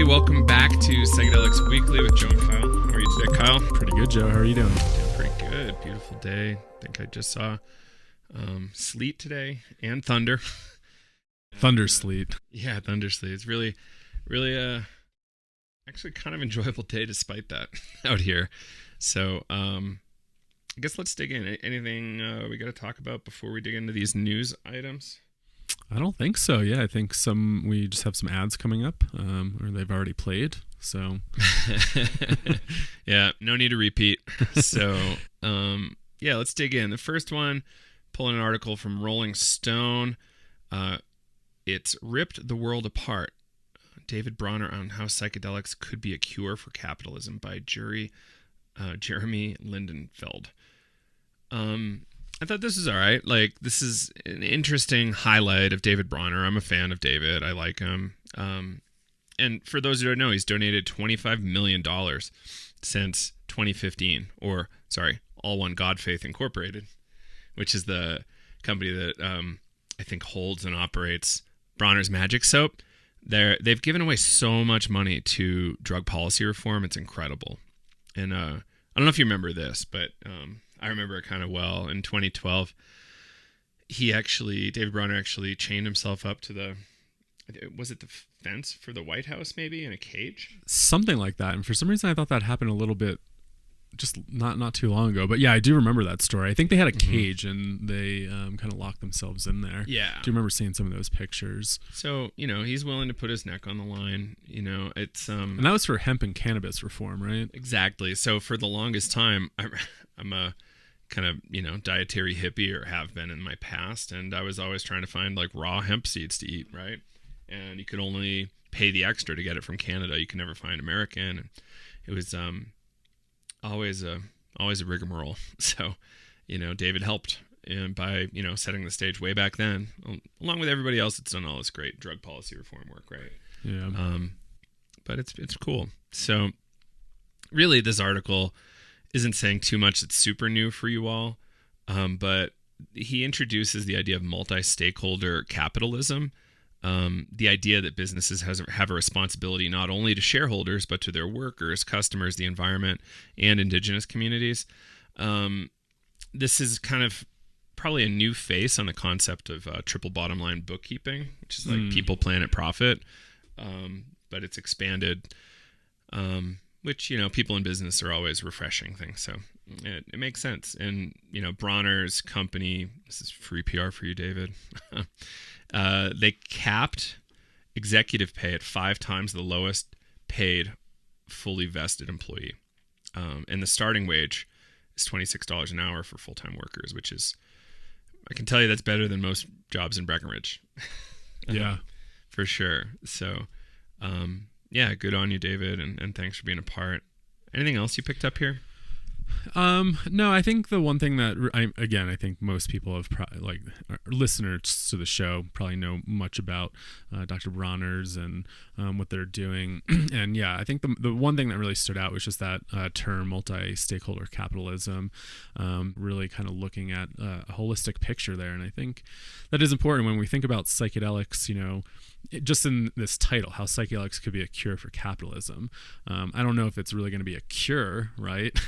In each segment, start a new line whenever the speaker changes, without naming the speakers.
welcome back to Psychedelics Weekly with Joe and Kyle. How are you today, Kyle?
Pretty good, Joe. How are you doing?
Doing pretty good. Beautiful day. I think I just saw sleet today and thunder.
Thunder sleet.
Yeah, thunder sleet. It's really actually kind of enjoyable day despite that out here. So I guess let's dig in. Anything we got to talk about before we dig into these news items?
I don't think so. Yeah, I think we just have some ads coming up, or they've already played. So
yeah, no need to repeat. So yeah, let's dig in. The first one, pulling an article from Rolling Stone. It's ripped the world apart. David Bronner on how psychedelics could be a cure for capitalism by Jeremy Lindenfeld. I thought this is all right. Like, this is an interesting highlight of David Bronner. I'm a fan of David. I like him. And for those who don't know, he's donated $25 million since 2015. Or, sorry, All One God Faith Incorporated, which is the company that I think holds and operates Bronner's Magic Soap. They've given away so much money to drug policy reform. It's incredible. And I don't know if you remember this, but I remember it kind of well. In 2012, David Bronner actually chained himself up to the fence for the White House, maybe, in a cage?
Something like that. And for some reason, I thought that happened a little bit just not too long ago. But yeah, I do remember that story. I think they had a cage and they kind of locked themselves in there.
Yeah.
Do you remember seeing some of those pictures?
So, he's willing to put his neck on the line. It's
and that was for hemp and cannabis reform, right?
Exactly. So for the longest time, I'm a kind of, dietary hippie, or have been in my past. And I was always trying to find like raw hemp seeds to eat, right? And you could only pay the extra to get it from Canada. You could never find American. And it was always a rigmarole. So, David helped by, setting the stage way back then, along with everybody else that's done all this great drug policy reform work, right?
Yeah.
But it's cool. So really, this article isn't saying too much that's super new for you all, but he introduces the idea of multi-stakeholder capitalism, the idea that businesses have a responsibility not only to shareholders, but to their workers, customers, the environment, and Indigenous communities. This is kind of probably a new face on the concept of triple bottom line bookkeeping, which is like people, planet, profit, but it's expanded, which, people in business are always refreshing things. So it makes sense. And, Bronner's company, this is free PR for you, David. They capped executive pay at 5 times the lowest paid fully vested employee. And the starting wage is $26 an hour for full-time workers, which is, I can tell you that's better than most jobs in Breckenridge.
Yeah.
For sure. So, yeah, good on you, David, and thanks for being a part. Anything else you picked up here?
No, I think the one thing that I think most people have like listeners to the show probably know much about Dr. Bronner's and what they're doing. And yeah, I think the one thing that really stood out was just that term multi-stakeholder capitalism, really kind of looking at a holistic picture there. And I think that is important when we think about psychedelics, just in this title, how psychedelics could be a cure for capitalism. I don't know if it's really going to be a cure, right?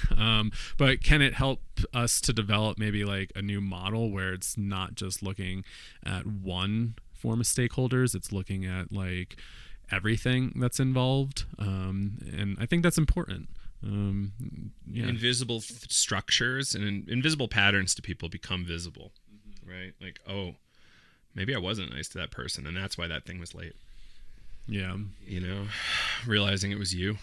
But can it help us to develop maybe like a new model where it's not just looking at one form of stakeholders, it's looking at like everything that's involved. And I think that's important. Yeah.
Invisible structures and invisible patterns to people become visible, right? Like, oh, maybe I wasn't nice to that person, and that's why that thing was late.
Yeah.
Realizing it was you.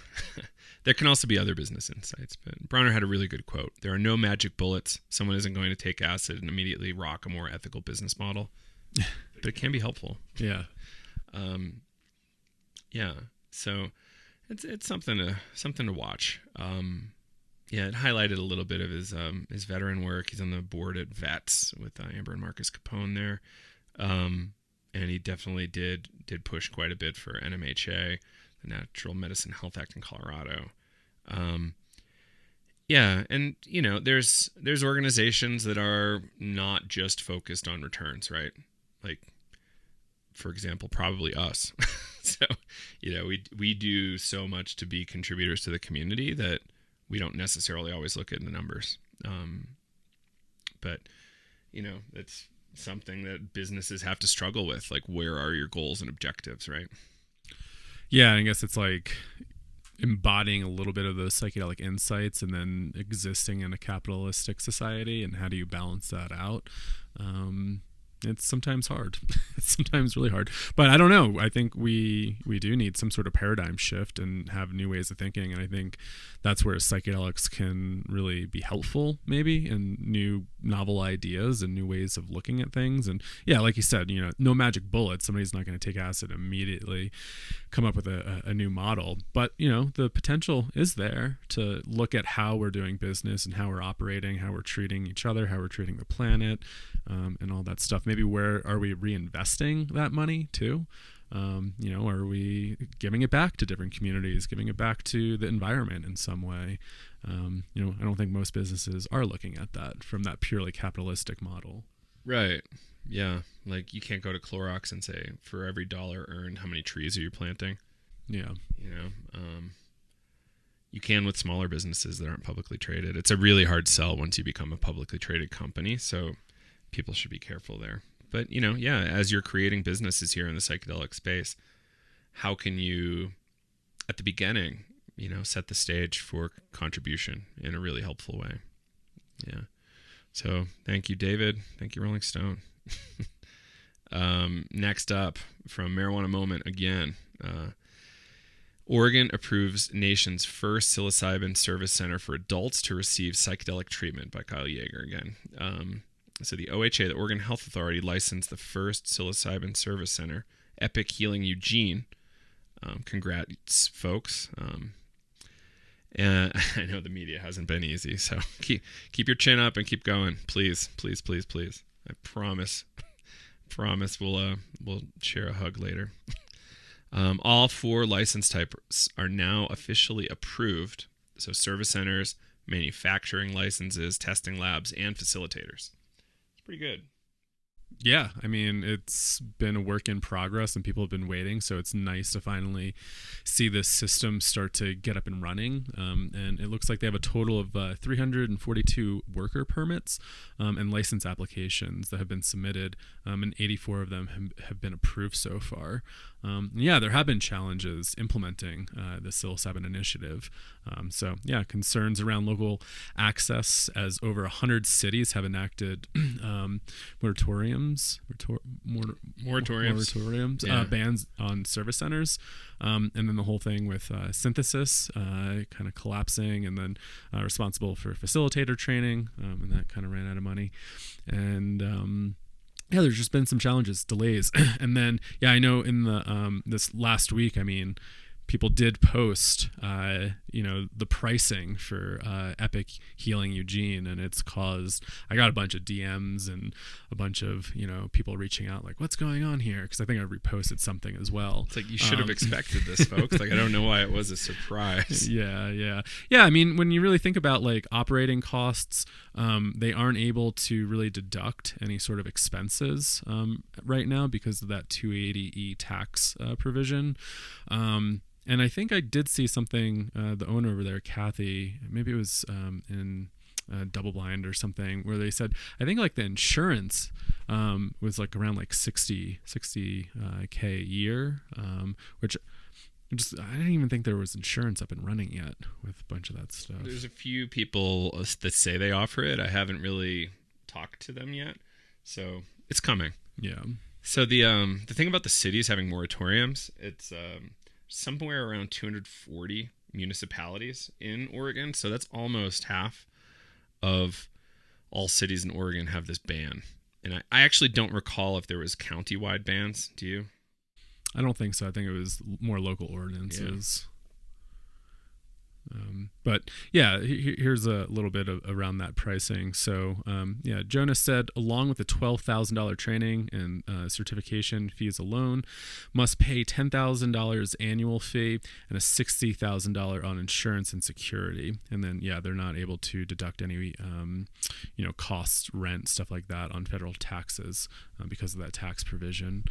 There can also be other business insights, but Bronner had a really good quote. There are no magic bullets. Someone isn't going to take acid and immediately rock a more ethical business model, but it can be helpful.
Yeah.
Yeah. So it's something to watch. Yeah, it highlighted a little bit of his veteran work. He's on the board at Vets with Amber and Marcus Capone there. And he definitely did push quite a bit for NMHA, the Natural Medicine Health Act in Colorado. Yeah, and there's organizations that are not just focused on returns, right? Like, for example, probably us. So, we do so much to be contributors to the community that we don't necessarily always look at the numbers. But, it's something that businesses have to struggle with. Like, where are your goals and objectives, right?
Yeah, I guess it's like embodying a little bit of those psychedelic insights and then existing in a capitalistic society, and how do you balance that out? It's sometimes hard. It's sometimes really hard, but I don't know. I think we do need some sort of paradigm shift and have new ways of thinking. And I think that's where psychedelics can really be helpful, maybe, and new novel ideas and new ways of looking at things. And yeah, like you said, no magic bullet. Somebody's not going to take acid and immediately come up with a new model, but the potential is there to look at how we're doing business and how we're operating, how we're treating each other, how we're treating the planet, and all that stuff. Maybe where are we reinvesting that money too? Are we giving it back to different communities, giving it back to the environment in some way? I don't think most businesses are looking at that from that purely capitalistic model.
Right. Yeah. Like, you can't go to Clorox and say, for every dollar earned, how many trees are you planting?
Yeah.
You can with smaller businesses that aren't publicly traded. It's a really hard sell once you become a publicly traded company. So people should be careful there. But, as you're creating businesses here in the psychedelic space, how can you, at the beginning, set the stage for contribution in a really helpful way? Yeah. So thank you, David. Thank you, Rolling Stone. Next up, from Marijuana Moment again, Oregon approves nation's first psilocybin service center for adults to receive psychedelic treatment, by Kyle Yeager again. So the OHA, the Oregon Health Authority, licensed the first psilocybin service center, Epic Healing Eugene. Congrats, folks. And I know the media hasn't been easy, so keep your chin up and keep going, please, please, please, please. I promise we'll share a hug later. All 4 license types are now officially approved. So service centers, manufacturing licenses, testing labs, and facilitators. It's pretty good.
Yeah, I mean, it's been a work in progress and people have been waiting, so it's nice to finally see this system start to get up and running. And it looks like they have a total of 342 worker permits and license applications that have been submitted, and 84 of them have been approved so far. There have been challenges implementing the psilocybin initiative. Concerns around local access, as over 100 cities have enacted moratoriums,
yeah.
Bans on service centers, and then the whole thing with synthesis kind of collapsing, and then responsible for facilitator training, and that kind of ran out of money. And there's just been some challenges, delays. And then, I know in the this last week, people did post, the pricing for Epic Healing Eugene, and it's caused, I got a bunch of DMs and a bunch of, people reaching out like, what's going on here? Because I think I reposted something as well.
It's like, you should have expected this, folks. Like, I don't know why it was a surprise.
Yeah. I mean, when you really think about like operating costs, they aren't able to really deduct any sort of expenses right now because of that 280E tax provision. And I think I did see something, the owner over there, Kathy, maybe it was in Double Blind or something, where they said, I think like the insurance was like around like 60K a year, which I didn't even think there was insurance up and running yet with a bunch of that stuff.
There's a few people that say they offer it. I haven't really talked to them yet, so it's coming.
Yeah.
So the thing about the cities having moratoriums, it's somewhere around 240 municipalities in Oregon. So that's almost half of all cities in Oregon have this ban. And I actually don't recall if there was county-wide bans. Do you?
I don't think so. I think it was more local ordinances. Yeah. But here's a little bit around that pricing. So Jonas said, along with the $12,000 training and certification fees alone, must pay $10,000 annual fee and a $60,000 on insurance and security. And then they're not able to deduct any costs, rent, stuff like that on federal taxes because of that tax provision.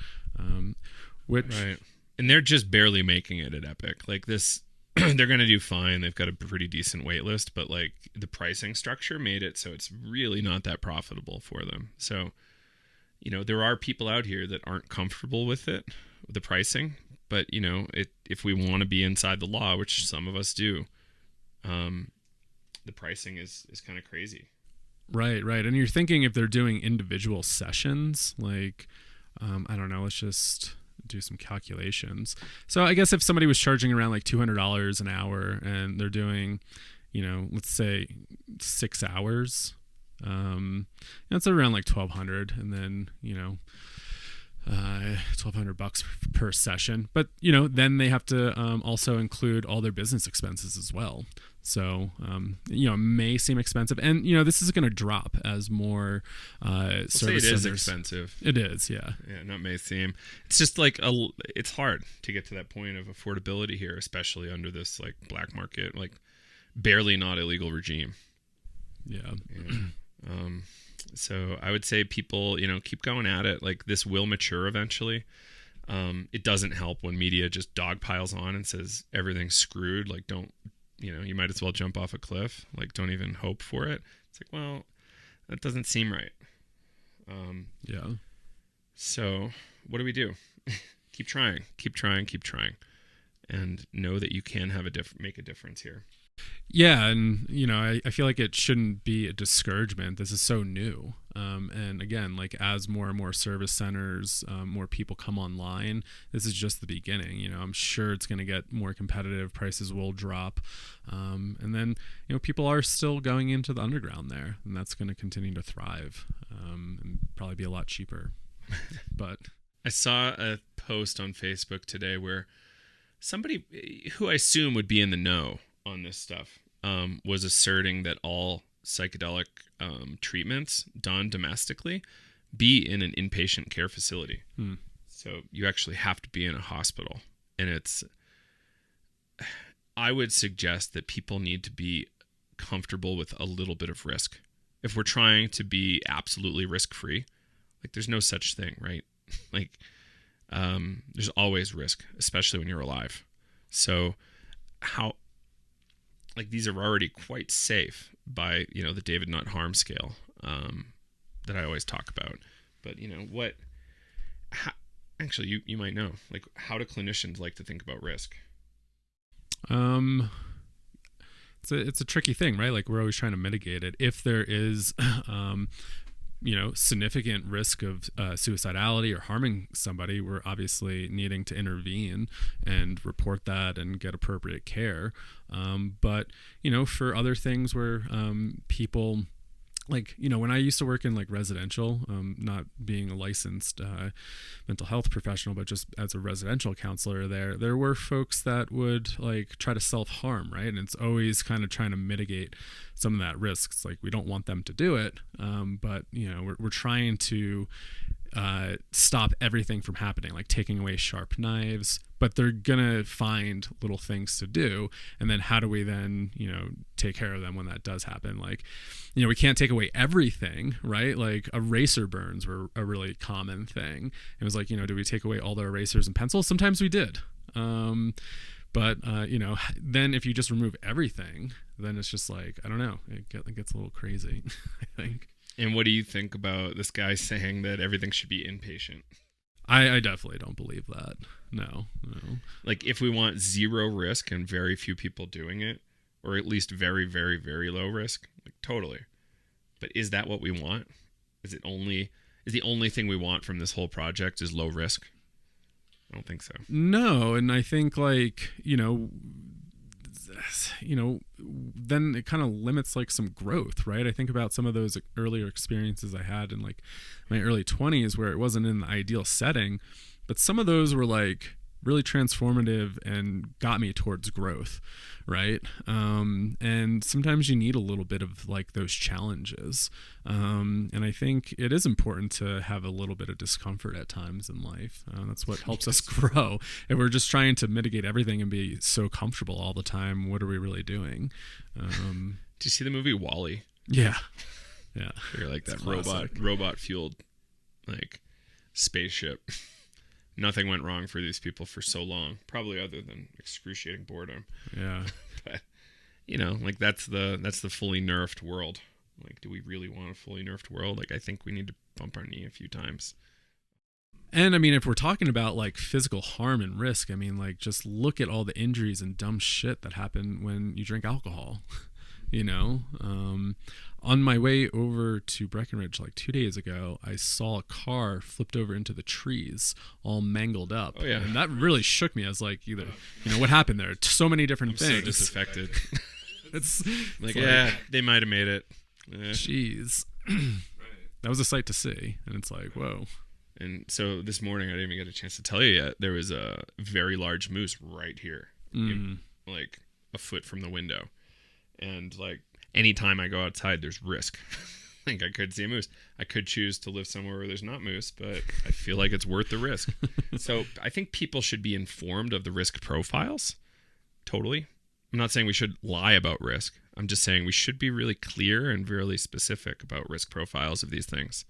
Which.
Right. And they're just barely making it at Epic. Like this, they're going to do fine. They've got a pretty decent wait list, but like the pricing structure made it so it's really not that profitable for them. So, you know, there are people out here that aren't comfortable with it, with the pricing, but you know, if we want to be inside the law, which some of us do, the pricing is kind of crazy.
Right. And you're thinking if they're doing individual sessions, like, I don't know, let's just do some calculations. So I guess if somebody was charging around like $200 an hour and they're doing, you know, let's say 6 hours, that's around like $1,200, and then, you know, $1,200 per session. But, you know, then they have to also include all their business expenses as well. So, you know, it may seem expensive. And, you know, this is going to drop as more service
centers. It is expensive.
It is, yeah.
Yeah, not may seem. It's just like, it's hard to get to that point of affordability here, especially under this, like, black market, like, barely not illegal regime.
Yeah.
So I would say people, you know, keep going at it. Like, this will mature eventually. It doesn't help when media just dog piles on and says everything's screwed. Like, don't, you know, you might as well jump off a cliff. Like, don't even hope for it. It's like, well, that doesn't seem right.
Yeah.
So what do we do? Keep trying, and know that you can have make a difference here.
Yeah, and you know, I feel like it shouldn't be a discouragement. This is so new, and again, like as more and more service centers, more people come online, this is just the beginning. You know, I'm sure it's going to get more competitive. Prices will drop, and then you know, people are still going into the underground there, and that's going to continue to thrive, and probably be a lot cheaper. But
I saw a post on Facebook today where somebody who I assume would be in the know on this stuff was asserting that all psychedelic treatments done domestically be in an inpatient care facility. So you actually have to be in a hospital, and I would suggest that people need to be comfortable with a little bit of risk. If we're trying to be absolutely risk-free, like there's no such thing, right? Like there's always risk, especially when you're alive. So like these are already quite safe by, you know, the David Nutt harm scale that I always talk about. But, you know, actually, you might know, like, how do clinicians like to think about risk?
It's a tricky thing, right? Like we're always trying to mitigate it. If there is, you know, significant risk of suicidality or harming somebody, we're obviously needing to intervene and report that and get appropriate care. But, you know, for other things where people, like, you know, when I used to work in like residential, not being a licensed mental health professional, but just as a residential counselor there were folks that would like try to self-harm, right? And it's always kind of trying to mitigate some of that risk. It's like we don't want them to do it, but, you know, we're trying to stop everything from happening, like taking away sharp knives, but they're gonna find little things to do. And then how do we then, you know, take care of them when that does happen? Like, you know, we can't take away everything, right? Like eraser burns were a really common thing. It was like, you know, do we take away all the erasers and pencils? Sometimes we did. But you know, then if you just remove everything, then it's just like, I don't know, it gets a little crazy, I think.
And what do you think about this guy saying that everything should be inpatient?
I definitely don't believe that. No.
Like, if we want zero risk and very few people doing it, or at least very, very, very low risk, like totally. But is that what we want? Is the only thing we want from this whole project is low risk? I don't think so.
No, and I think like, you know, then it kind of limits like some growth, right? I think about some of those earlier experiences I had in like my early 20s where it wasn't in the ideal setting, but some of those were like really transformative and got me towards growth, right? And sometimes you need a little bit of like those challenges. And I think it is important to have a little bit of discomfort at times in life. That's what helps us grow. If we're just trying to mitigate everything and be so comfortable all the time, what are we really doing?
Do you see the movie WALL-E?
Yeah.
You're like that robot fueled like spaceship. nothing went wrong for these people for so long, probably other than excruciating boredom.
Yeah.
But like that's the fully nerfed world. Like, do we really want a fully nerfed world? Like, I think we need to bump our knee a few times.
And I mean, if we're talking about like physical harm and risk, I mean, like, just look at all the injuries and dumb shit that happen when you drink alcohol. On my way over to Breckenridge like 2 days ago, I saw a car flipped over into the trees, all mangled up.
Oh yeah,
and that really shook me. I was like, what happened there? So many different things.
So disaffected.
it's
like,
yeah,
they might have made it.
Jeez. That was a sight to see, and it's like, whoa.
And so this morning, I didn't even get a chance to tell you yet, there was a very large moose right here, like a foot from the window. And like, anytime I go outside, there's risk. Like, I could see a moose. I could choose to live somewhere where there's not moose, but I feel like it's worth the risk. So I think people should be informed of the risk profiles. Totally. I'm not saying we should lie about risk. I'm just saying we should be really clear and really specific about risk profiles of these things,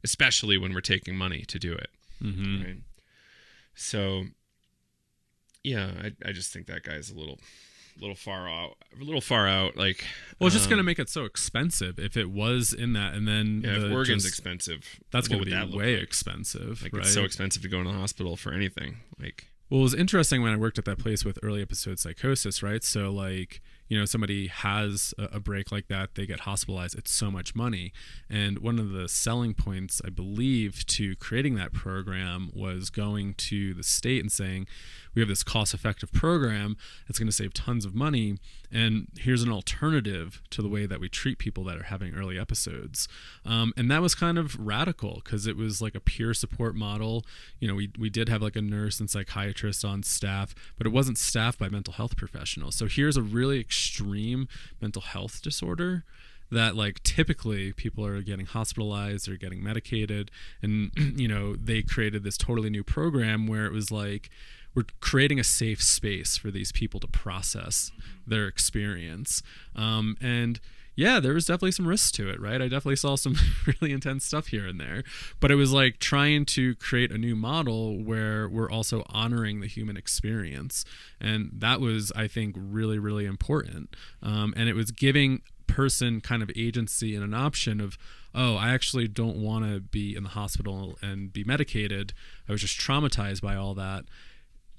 especially when we're taking money to do it. Mm-hmm. Right? So, yeah, I just think that guy's a little far out. Like,
well, it's just going to make it so expensive if it was in that, and then
if organ's expensive,
that's going to be way expensive.
Like,
right?
It's so expensive to go in the hospital for anything. Like,
well, it was interesting when I worked at that place with early episode psychosis, right? So like, somebody has a break like that, they get hospitalized, it's so much money. And one of the selling points, I believe, to creating that program was going to the state and saying, we have this cost-effective program that's going to save tons of money, and here's an alternative to the way that we treat people that are having early episodes. And that was kind of radical because it was like a peer support model. We did have like a nurse and psychiatrist on staff, but it wasn't staffed by mental health professionals. So here's a really extreme mental health disorder that, like, typically people are getting hospitalized or getting medicated, and they created this totally new program where it was like, we're creating a safe space for these people to process their experience. And yeah, there was definitely some risks to it, right? I definitely saw some really intense stuff here and there, but it was like trying to create a new model where we're also honoring the human experience. And that was, I think, really, really important. And it was giving person kind of agency and an option of, oh, I actually don't want to be in the hospital and be medicated. I was just traumatized by all that.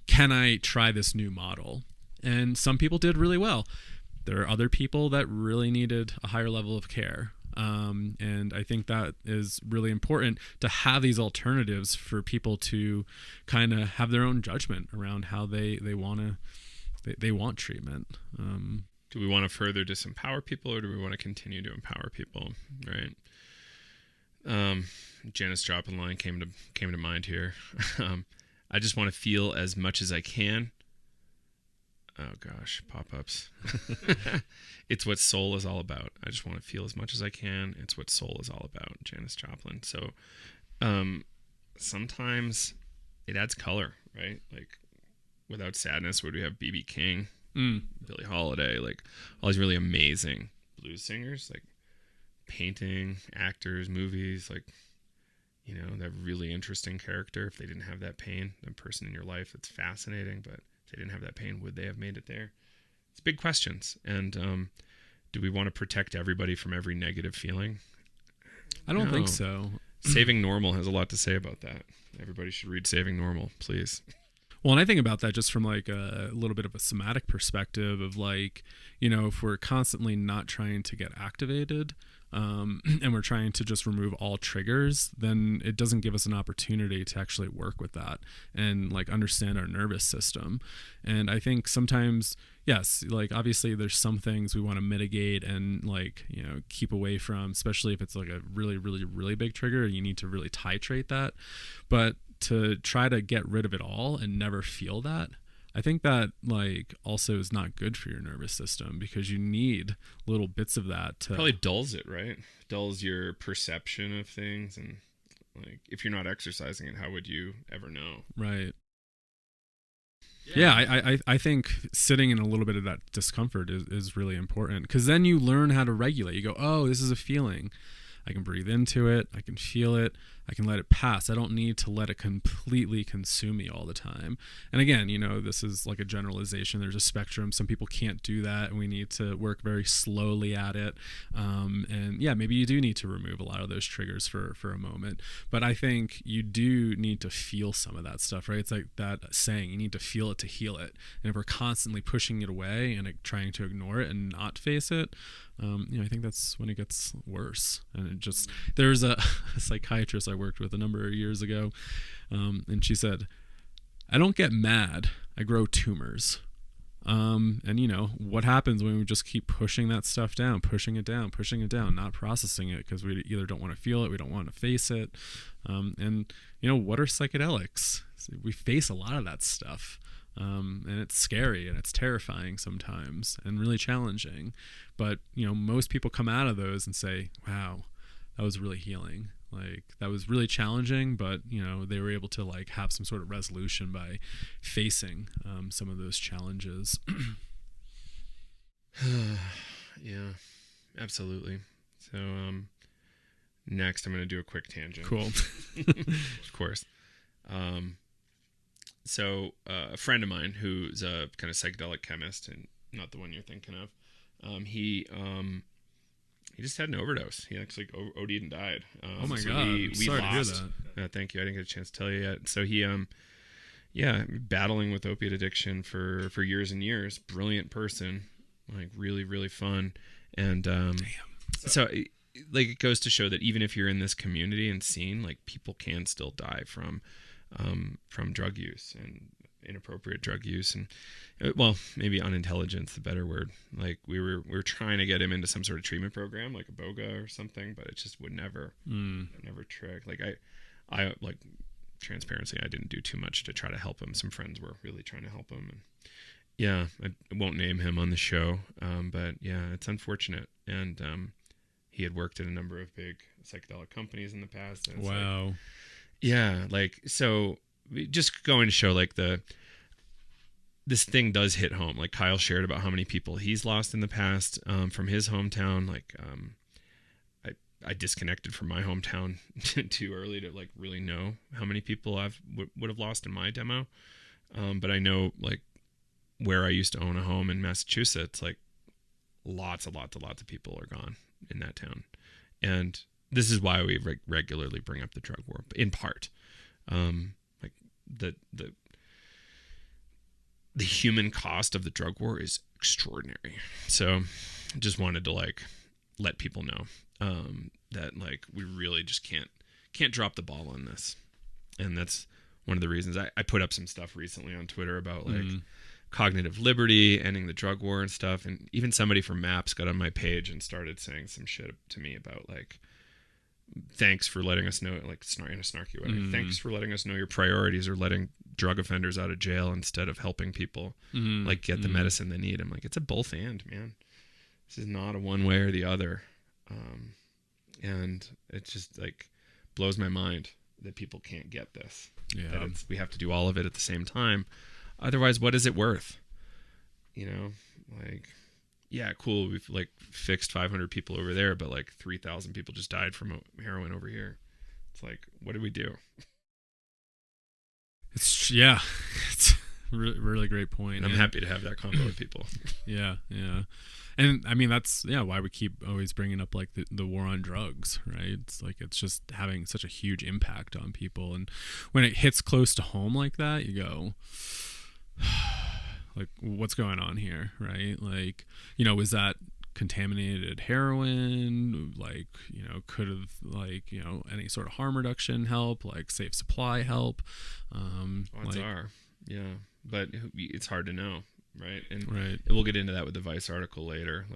Can I try this new model? And some people did really well. There are other people that really needed a higher level of care. And I think that is really important to have these alternatives for people to kind of have their own judgment around how they want treatment.
Do we want to further disempower people, or do we want to continue to empower people? Right. Janis Joplin line came to mind here. I just want to feel as much as I can. Oh gosh, pop-ups. It's what soul is all about. I just want to feel as much as I can. It's what soul is all about. Janis Joplin. So sometimes it adds color, right? Like, without sadness, would we have B.B. King, Billie Holiday, like all these really amazing blues singers, like painting, actors, movies, like, that really interesting character. If they didn't have that pain, that person in your life that's fascinating, but if they didn't have that pain, would they have made it there? It's big questions. And do we want to protect everybody from every negative feeling?
I don't think so.
Saving Normal has a lot to say about that. Everybody should read Saving Normal, please.
Well, and I think about that just from like a little bit of a somatic perspective of like, if we're constantly not trying to get activated, and we're trying to just remove all triggers, then it doesn't give us an opportunity to actually work with that and like understand our nervous system. And I think sometimes, yes, like obviously there's some things we want to mitigate and like, keep away from, especially if it's like a really, really, really big trigger, you need to really titrate that. But to try to get rid of it all and never feel that, I think that like also is not good for your nervous system, because you need little bits of that to
probably dulls it, right? Dulls your perception of things. And like, if you're not exercising it, how would you ever know?
Right. Yeah, I think sitting in a little bit of that discomfort is really important, because then you learn how to regulate. You go, oh, this is a feeling. I can breathe into it. I can feel it. I can let it pass. I don't need to let it completely consume me all the time. And again, this is like a generalization. There's a spectrum. Some people can't do that, and we need to work very slowly at it. And yeah, maybe you do need to remove a lot of those triggers for a moment. But I think you do need to feel some of that stuff, right? It's like that saying, you need to feel it to heal it. And if we're constantly pushing it away and trying to ignore it and not face it, I think that's when it ggets worse. And there's a psychiatrist I worked with a number of years ago, and she said, I don't get mad, I grow tumors. And what happens when we just keep pushing that stuff down, pushing it down, not processing it because we either don't want to feel it, we don't want to face it. And what are psychedelics? We face a lot of that stuff. And it's scary and it's terrifying sometimes and really challenging. But, most people come out of those and say, wow, that was really healing. Like, that was really challenging, but, they were able to have some sort of resolution by facing some of those challenges.
Yeah, absolutely. So, next I'm going to do a quick tangent.
Cool.
Of course. So a friend of mine who's a kind of psychedelic chemist, and not the one you're thinking of, he just had an overdose. He actually OD'd and died.
Oh my God!
We
sorry
lost.
to hear that.
Thank you. I didn't get a chance to tell you yet. So he, battling with opiate addiction for years and years. Brilliant person, really, really fun, and so it goes to show that even if you're in this community and scene, people can still die from drug use and inappropriate drug use, and maybe unintelligence, the better word. We were trying to get him into some sort of treatment program, like a BOGA or something, but it just would never trick. I transparency, I didn't do too much to try to help him. Some friends were really trying to help him, and yeah, I won't name him on the show, but yeah, it's unfortunate. And he had worked at a number of big psychedelic companies in the past. And
wow.
So just going to show this thing does hit home. Kyle shared about how many people he's lost in the past from his hometown. I disconnected from my hometown too early to really know how many people I would have lost in my demo. But I know where I used to own a home in Massachusetts, lots of people are gone in that town. And this is why we regularly bring up the drug war, in part. The human cost of the drug war is extraordinary. So I just wanted to let people know that we really just can't drop the ball on this. And that's one of the reasons I put up some stuff recently on Twitter about cognitive liberty, ending the drug war and stuff. And even somebody from MAPS got on my page and started saying some shit to me about thanks for letting us know, in a snarky way. Thanks for letting us know your priorities are letting drug offenders out of jail instead of helping people get the medicine they need. I'm it's a both and, man. This is not a one way or the other. And it just blows my mind that people can't get this. Yeah. That we have to do all of it at the same time. Otherwise, what is it worth? Yeah, cool. We've fixed 500 people over there, but 3,000 people just died from heroin over here. It's what do we do?
It's a really great point.
And I'm happy to have that convo with people.
Yeah. And I mean, that's why we keep always bringing up the war on drugs, right? It's just having such a huge impact on people. And when it hits close to home like that, you go, what's going on here, right? Is that contaminated heroin? Could have any sort of harm reduction help, safe supply help?
Odds are, yeah, but it's hard to know, right? And
right.
we'll get into that with the Vice article later.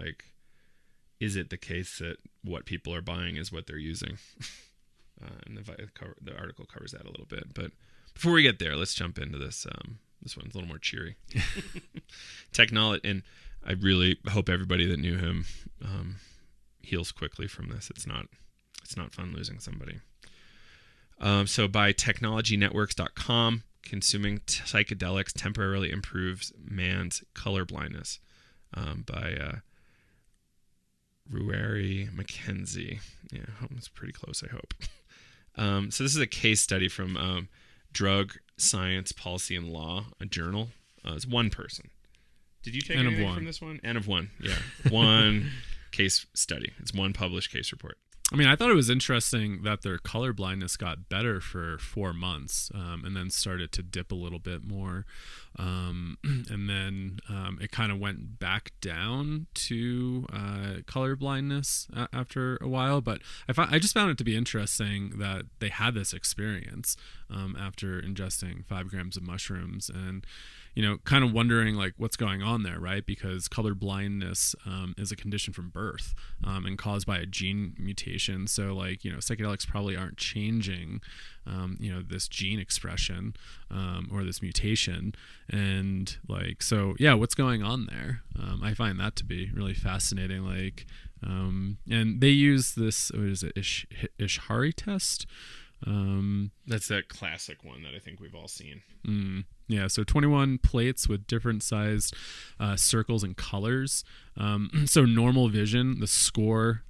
Is it the case that what people are buying is what they're using? And the article covers that a little bit. But before we get there, let's jump into this. This one's a little more cheery. Technology, and I really hope everybody that knew him heals quickly from this. It's not fun losing somebody. So by technologynetworks.com, consuming psychedelics temporarily improves man's color blindness. By Ruari Mackenzie. Yeah, it's pretty close, I hope. So this is a case study from Drug Science, Policy, and Law, a journal. It's one person. Did you take anything from this one? N of one, yeah. One case study. It's one published case report.
I mean, I thought it was interesting that their color blindness got better for 4 months, and then started to dip a little bit more. And then it kind of went back down to color blindness after a while. But I just found it to be interesting that they had this experience after ingesting 5 grams of mushrooms, and kind of wondering like what's going on there, right? Because color blindness is a condition from birth and caused by a gene mutation. So like, psychedelics probably aren't changing, this gene expression or this mutation. And like, so yeah, what's going on there? I find that to be really fascinating. Like, and they use this, what is it, Ishihara test?
That's that classic one that I think we've all seen.
Yeah, so 21 plates with different sized circles and colors. So normal vision, the score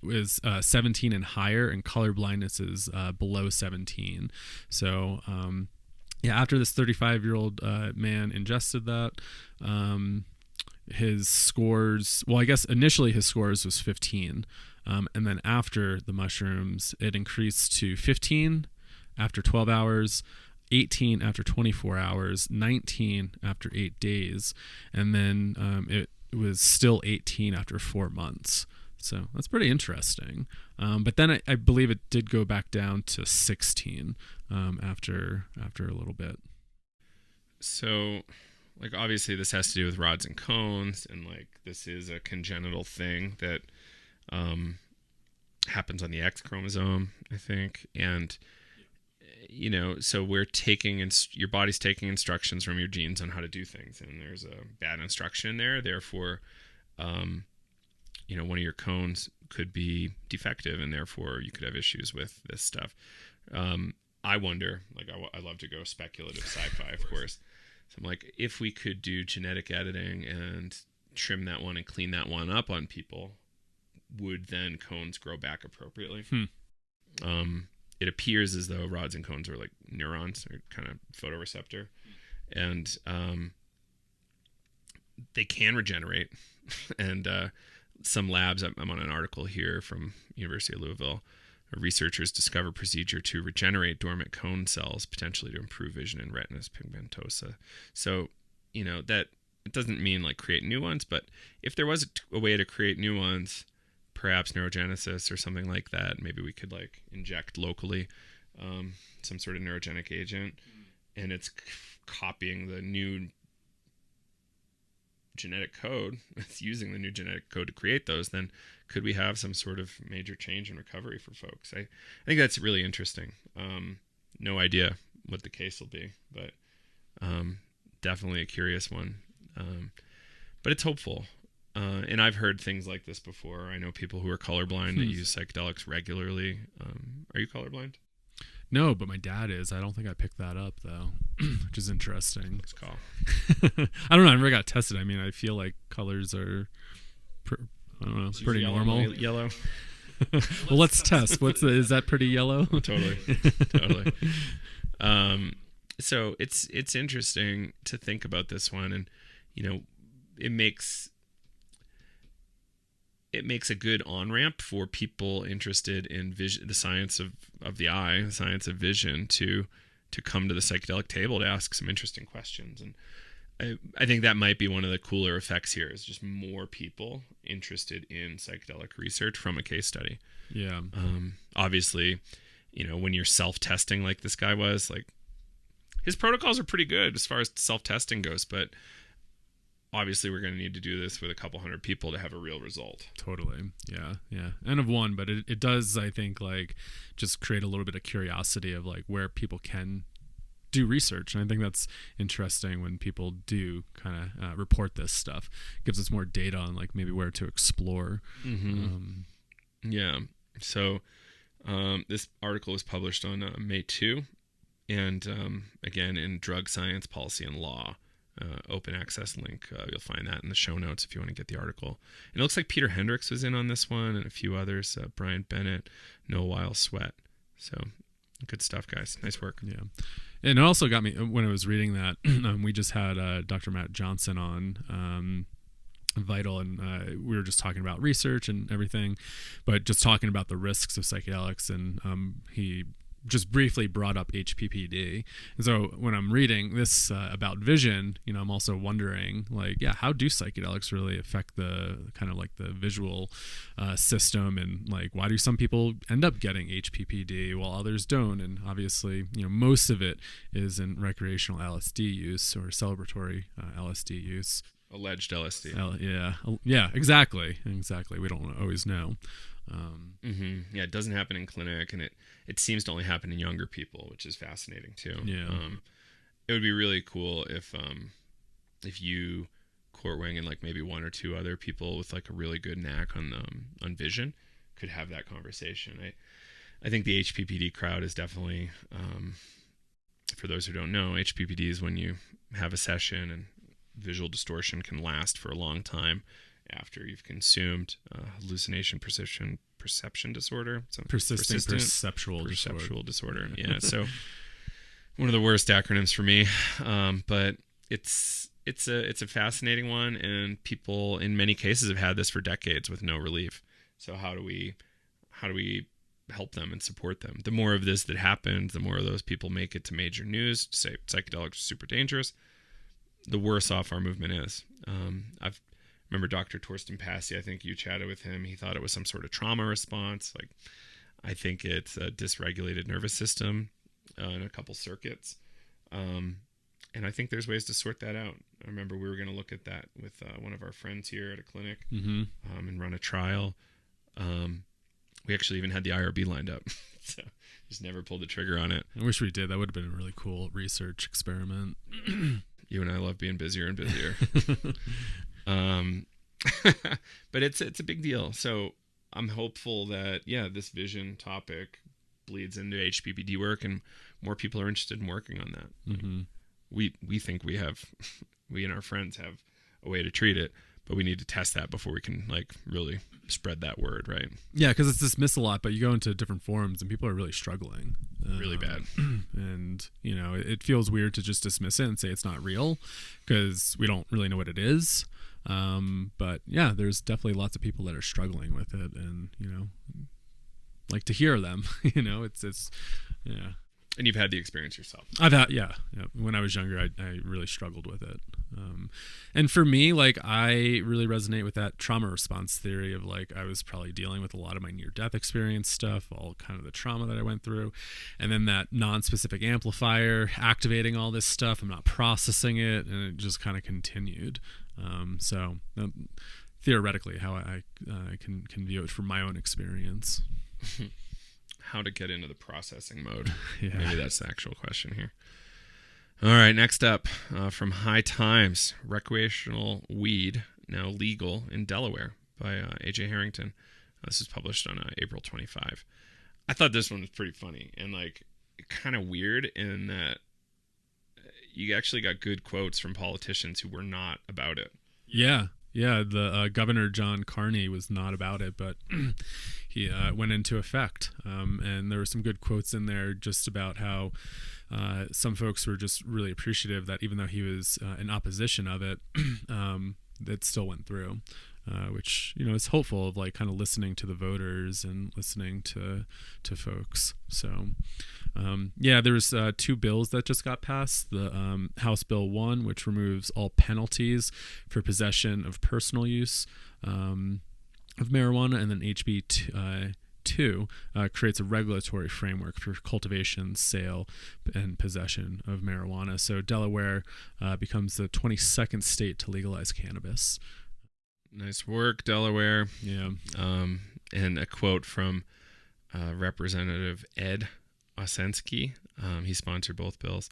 is 17 and higher, and color blindness is below 17. So after this 35-year-old man ingested that, his scores, well, I guess initially his scores was 15. And then after the mushrooms, it increased to 15 after 12 hours, 18 after 24 hours, 19 after 8 days, and then it was still 18 after 4 months. So that's pretty interesting. But then I believe it did go back down to 16 after a little bit.
So, like, obviously this has to do with rods and cones, and like this is a congenital thing that happens on the X chromosome, I think, and so we're taking your body's taking instructions from your genes on how to do things, and there's a bad instruction there. Therefore, one of your cones could be defective, and therefore you could have issues with this stuff. I wonder, like, I love to go speculative sci-fi, of course. So I'm like, if we could do genetic editing and trim that one and clean that one up on people, would then cones grow back appropriately? It appears as though rods and cones are like neurons, or kind of photoreceptor, and they can regenerate. And some labs, I'm on an article here from University of Louisville, researchers discover procedure to regenerate dormant cone cells, potentially to improve vision in retinitis pigmentosa. So, that it doesn't mean like create new ones, but if there was a way to create new ones, perhaps neurogenesis or something like that, maybe we could like inject locally some sort of neurogenic agent, and it's copying the new genetic code. It's using the new genetic code to create those. Then could we have some sort of major change in recovery for folks? I think that's really interesting. No idea what the case will be, but definitely a curious one. But it's hopeful. And I've heard things like this before. I know people who are colorblind that use psychedelics regularly. Are you colorblind?
No, but my dad is. I don't think I picked that up, though, which is interesting.
Let's call.
I don't know. I never got tested. I mean, I feel like colors are, pretty normal.
Yellow.
Well, let's test. Is that pretty yellow?
Totally. So it's interesting to think about this one, and it makes a good on-ramp for people interested in vision, the science of the eye, the science of vision, to come to the psychedelic table to ask some interesting questions. And I think that might be one of the cooler effects here, is just more people interested in psychedelic research from a case study.
Yeah.
Obviously, when you're self-testing like this guy was, like, his protocols are pretty good as far as self-testing goes, but obviously we're going to need to do this with a couple hundred people to have a real result.
Totally. Yeah. N of one, but it does, I think, like, just create a little bit of curiosity of like where people can do research. And I think that's interesting when people do kind of report this stuff. It gives us more data on like maybe where to explore.
Mm-hmm. Yeah. So this article was published on May 2, and again in Drug Science, Policy, and Law, open access link. You'll find that in the show notes if you want to get the article. And it looks like Peter Hendricks was in on this one, and a few others, Brian Bennett, Noah Weil Sweat. So good stuff, guys. Nice work.
Yeah. And it also got me when I was reading that. We just had Dr. Matt Johnson on Vital, and we were just talking about research and everything, but just talking about the risks of psychedelics, and he just briefly brought up HPPD. And so when I'm reading this about vision, I'm also wondering, like, how do psychedelics really affect the kind of like the visual system, and like why do some people end up getting HPPD while others don't? And obviously, most of it is in recreational LSD use or celebratory LSD use.
Alleged LSD.
Yeah, exactly. We don't always know.
Yeah, it doesn't happen in clinic, and it seems to only happen in younger people, which is fascinating too.
Yeah.
It would be really cool if you, Courtwing, and like maybe one or two other people with like a really good knack on vision could have that conversation. I think the HPPD crowd is definitely, for those who don't know, HPPD is when you have a session and visual distortion can last for a long time after you've consumed hallucination perception disorder.
Persistent perceptual
disorder. Yeah, so one of the worst acronyms for me, but it's a fascinating one, and people in many cases have had this for decades with no relief. So how do we help them and support them? The more of this that happens, the more of those people make it to major news to say psychedelics are super dangerous, the worse off our movement is. I remember Dr. Torsten Passy, I think you chatted with him. He thought it was some sort of trauma response. Like, I think it's a dysregulated nervous system in a couple circuits. And I think there's ways to sort that out. I remember we were going to look at that with one of our friends here at a clinic and run a trial. We actually even had the IRB lined up. So just never pulled the trigger on it.
I wish we did. That would have been a really cool research experiment.
You and I love being busier and busier. But it's a big deal. So I'm hopeful that, this vision topic bleeds into HPPD work, and more people are interested in working on that.
Mm-hmm.
We think we and our friends have a way to treat it, but we need to test that before we can like really spread that word, right?
Yeah, because it's dismissed a lot, but you go into different forums and people are really struggling.
Really bad.
And, it feels weird to just dismiss it and say it's not real because we don't really know what it is. But yeah, there's definitely lots of people that are struggling with it, and, like to hear them, it's yeah.
And you've had the experience yourself.
I've had, yeah. When I was younger, I really struggled with it. And for me, like, I really resonate with that trauma response theory of like, I was probably dealing with a lot of my near-death experience stuff, all kind of the trauma that I went through. And then that non-specific amplifier activating all this stuff, I'm not processing it, and it just kind of continued. So theoretically, how I can view it from my own experience.
How to get into the processing mode.
Yeah.
Maybe that's the actual question here. All right, next up, from High Times, recreational weed now legal in Delaware by A.J. Harrington. This is published on April 25. I thought this one was pretty funny and like kind of weird in that you actually got good quotes from politicians who were not about it.
Yeah. Yeah, the Governor John Carney was not about it, but he went into effect. And there were some good quotes in there just about how some folks were just really appreciative that even though he was in opposition of it, it still went through, which, is hopeful of like kind of listening to the voters and listening to folks. So, there's two bills that just got passed. The House Bill 1, which removes all penalties for possession of personal use of marijuana, and then HB 2 creates a regulatory framework for cultivation, sale, and possession of marijuana. So Delaware becomes the 22nd state to legalize cannabis.
Nice work, Delaware.
Yeah.
And a quote from Representative Ed Osensky. He sponsored both bills.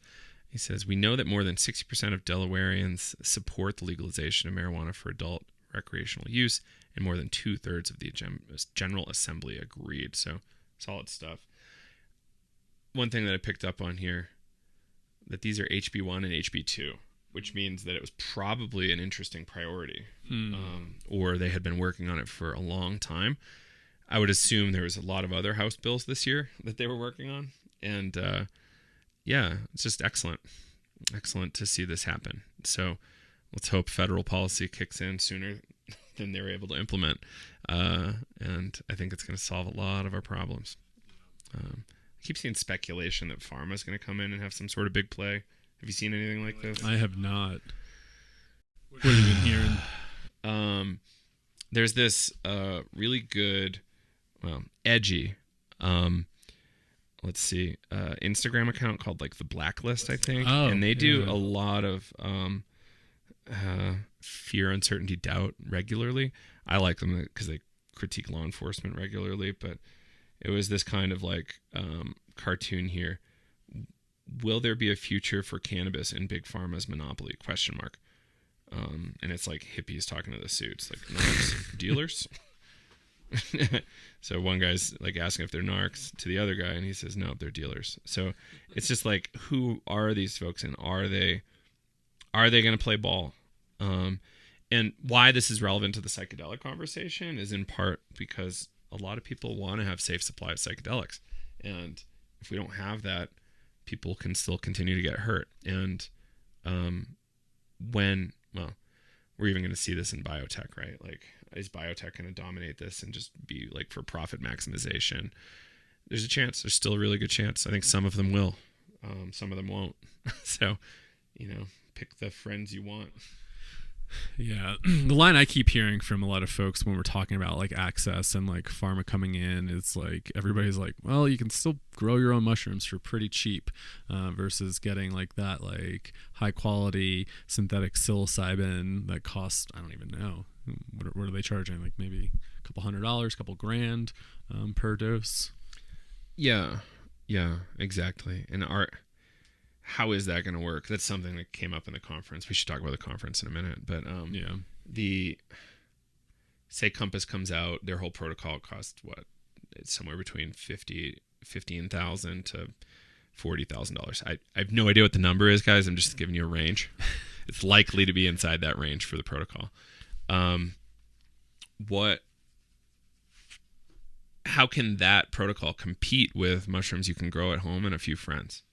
He says, "We know that more than 60% of Delawareans support the legalization of marijuana for adult recreational use, and more than 2/3 of the General Assembly agreed." So solid stuff. One thing that I picked up on here, that these are HB1 and HB2. which means that it was probably an interesting priority, or they had been working on it for a long time. I would assume there was a lot of other House bills this year that they were working on. And it's just excellent to see this happen. So let's hope federal policy kicks in sooner than they're able to implement. And I think it's going to solve a lot of our problems. I keep seeing speculation that pharma is going to come in and have some sort of big play. Have you seen anything like this?
I have not. What have you been hearing?
There's this really good, edgy, Instagram account called like The Blacklist, I think. And they do a lot of fear, uncertainty, doubt regularly. I like them because they critique law enforcement regularly, but it was this kind of like cartoon here. Will there be a future for cannabis in big pharma's monopoly? ? And it's like hippies talking to the suits, like narcs, dealers. So one guy's like asking if they're narcs to the other guy, and he says no, they're dealers. So it's just like, who are these folks, and are they going to play ball? And why this is relevant to the psychedelic conversation is in part because a lot of people want to have safe supply of psychedelics, and if we don't have that, people can still continue to get hurt. And we're even going to see this in biotech, right? Like, is biotech going to dominate this and just be like for profit maximization? There's a chance. There's still a really good chance. I think some of them will. Some of them won't. So, pick the friends you want.
Yeah. The line I keep hearing from a lot of folks when we're talking about like access and like pharma coming in is like, everybody's like, well, you can still grow your own mushrooms for pretty cheap, versus getting like that like high quality synthetic psilocybin that costs, I don't even know, what are they charging? Like maybe a couple $100, couple grand per dose. Yeah, exactly. And how is that going to work? That's something that came up in the conference. We should talk about the conference in a minute. But say Compass comes out, their whole protocol costs what? It's somewhere between $15,000 to $40,000. I have no idea what the number is, guys. I'm just giving you a range. It's likely to be inside that range for the protocol. How can that protocol compete with mushrooms you can grow at home and a few friends?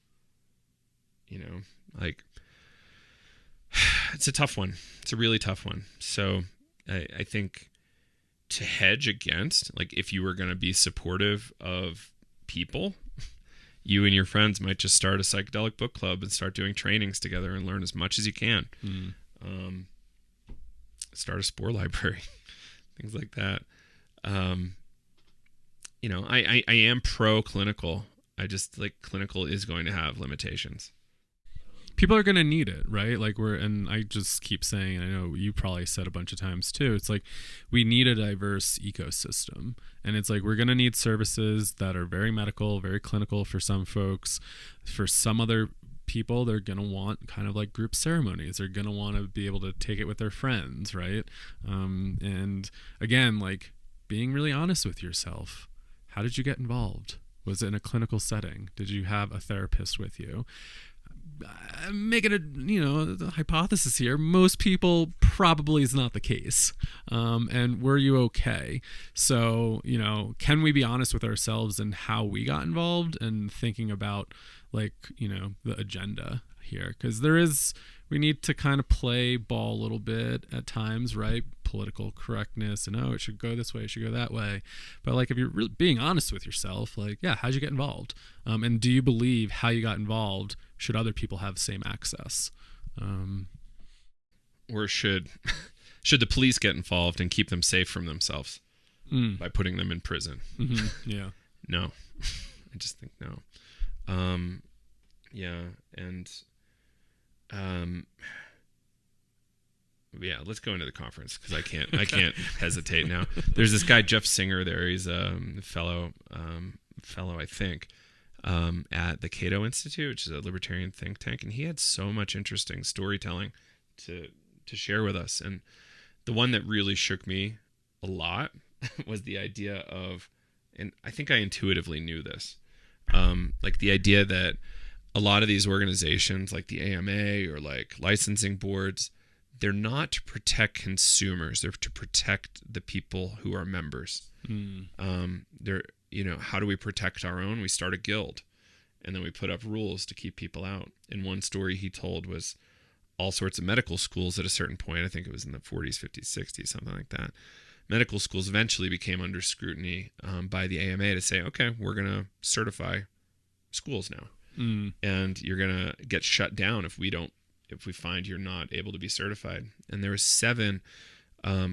It's a tough one. It's a really tough one. So I think to hedge against, like, if you were going to be supportive of people, you and your friends might just start a psychedelic book club and start doing trainings together and learn as much as you can. Start a spore library, things like that. I am pro-clinical. I just like clinical is going to have limitations. People are going to need it, right? Like and I just keep saying, and I know you probably said a bunch of times too, it's like we need a diverse ecosystem. And it's like we're going to need services that are very medical, very clinical for some folks. For some other people, they're going to want kind of like group ceremonies. They're going to want to be able to take it with their friends, right? And again, like being really honest with yourself. How did you get involved? Was it in a clinical setting? Did you have a therapist with you? Making a hypothesis here. Most people probably is not the case. And were you okay? So, can we be honest with ourselves and how we got involved and thinking about the agenda here? Because we need to kind of play ball a little bit at times, right? Political correctness and it should go this way, it should go that way. But like if you're really being honest with yourself, how'd you get involved? And do you believe how you got involved should other people have the same access? Or should the police get involved and keep them safe from themselves by putting them in prison? Mm-hmm. Yeah. No. I just think no. Let's go into the conference because I can't hesitate now. There's this guy Jeff Singer there. He's a fellow, I think, at the Cato Institute, which is a libertarian think tank, and he had so much interesting storytelling to share with us. And the one that really shook me a lot was the idea of, and I think I intuitively knew this, like the idea that
a lot of these organizations like the AMA or like licensing boards, they're not to protect consumers. They're to protect the people who are members. They're, how do we protect our own? We start a guild, and then we put up rules to keep people out. And one story he told was all sorts of medical schools at a certain point, I think it was in the 40s, 50s, 60s, something like that. Medical schools eventually became under scrutiny by the AMA to say, okay, we're going to certify schools now. And you're going to get shut down if we find you're not able to be certified. And there were 7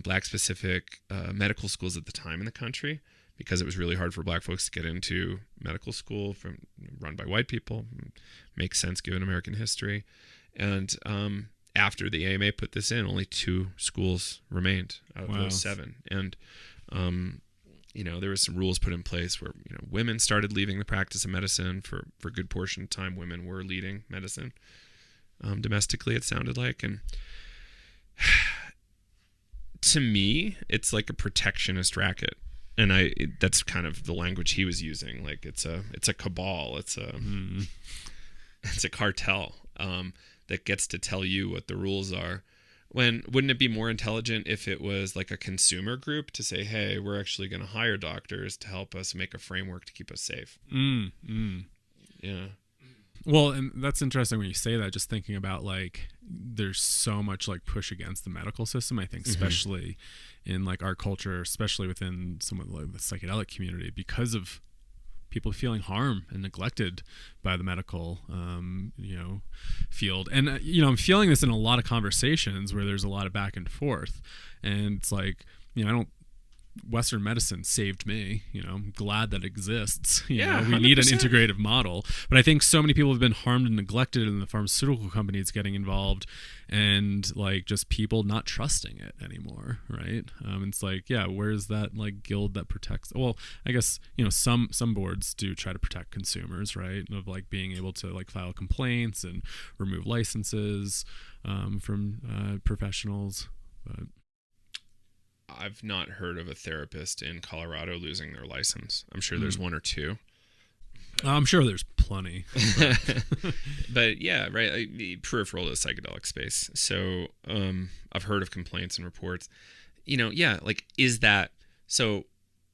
black specific medical schools at the time in the country, because it was really hard for black folks to get into medical school run by white people. Makes sense given American history. And after the AMA put this in, only 2 schools remained out of those 7. And there was some rules put in place where women started leaving the practice of medicine for a good portion of time. Women were leading medicine domestically, it sounded like. And to me, it's like a protectionist racket. And that's kind of the language he was using. Like it's a cabal. It's a cartel that gets to tell you what the rules are. Wouldn't it be more intelligent if it was like a consumer group to say, hey, we're actually going to hire doctors to help us make a framework to keep us safe? Yeah.
Well, and that's interesting when you say that, just thinking about like there's so much like push against the medical system, I think, especially in like our culture, especially within some of like the psychedelic community, because of people feeling harmed and neglected by the medical field. And I'm feeling this in a lot of conversations where there's a lot of back and forth, and it's like Western medicine saved me. I'm glad that it exists. We
100%.
Need an integrative model. But I think so many people have been harmed and neglected, and the pharmaceutical companies getting involved, and like just people not trusting it anymore, right? It's like, where's that like guild that protects? Well, I guess some boards do try to protect consumers, right? Of like being able to like file complaints and remove licenses from professionals, but.
I've not heard of a therapist in Colorado losing their license. I'm sure there's 1 or 2.
I'm sure there's plenty.
But yeah, right. Peripheral to the psychedelic space. So I've heard of complaints and reports. Like, is that so?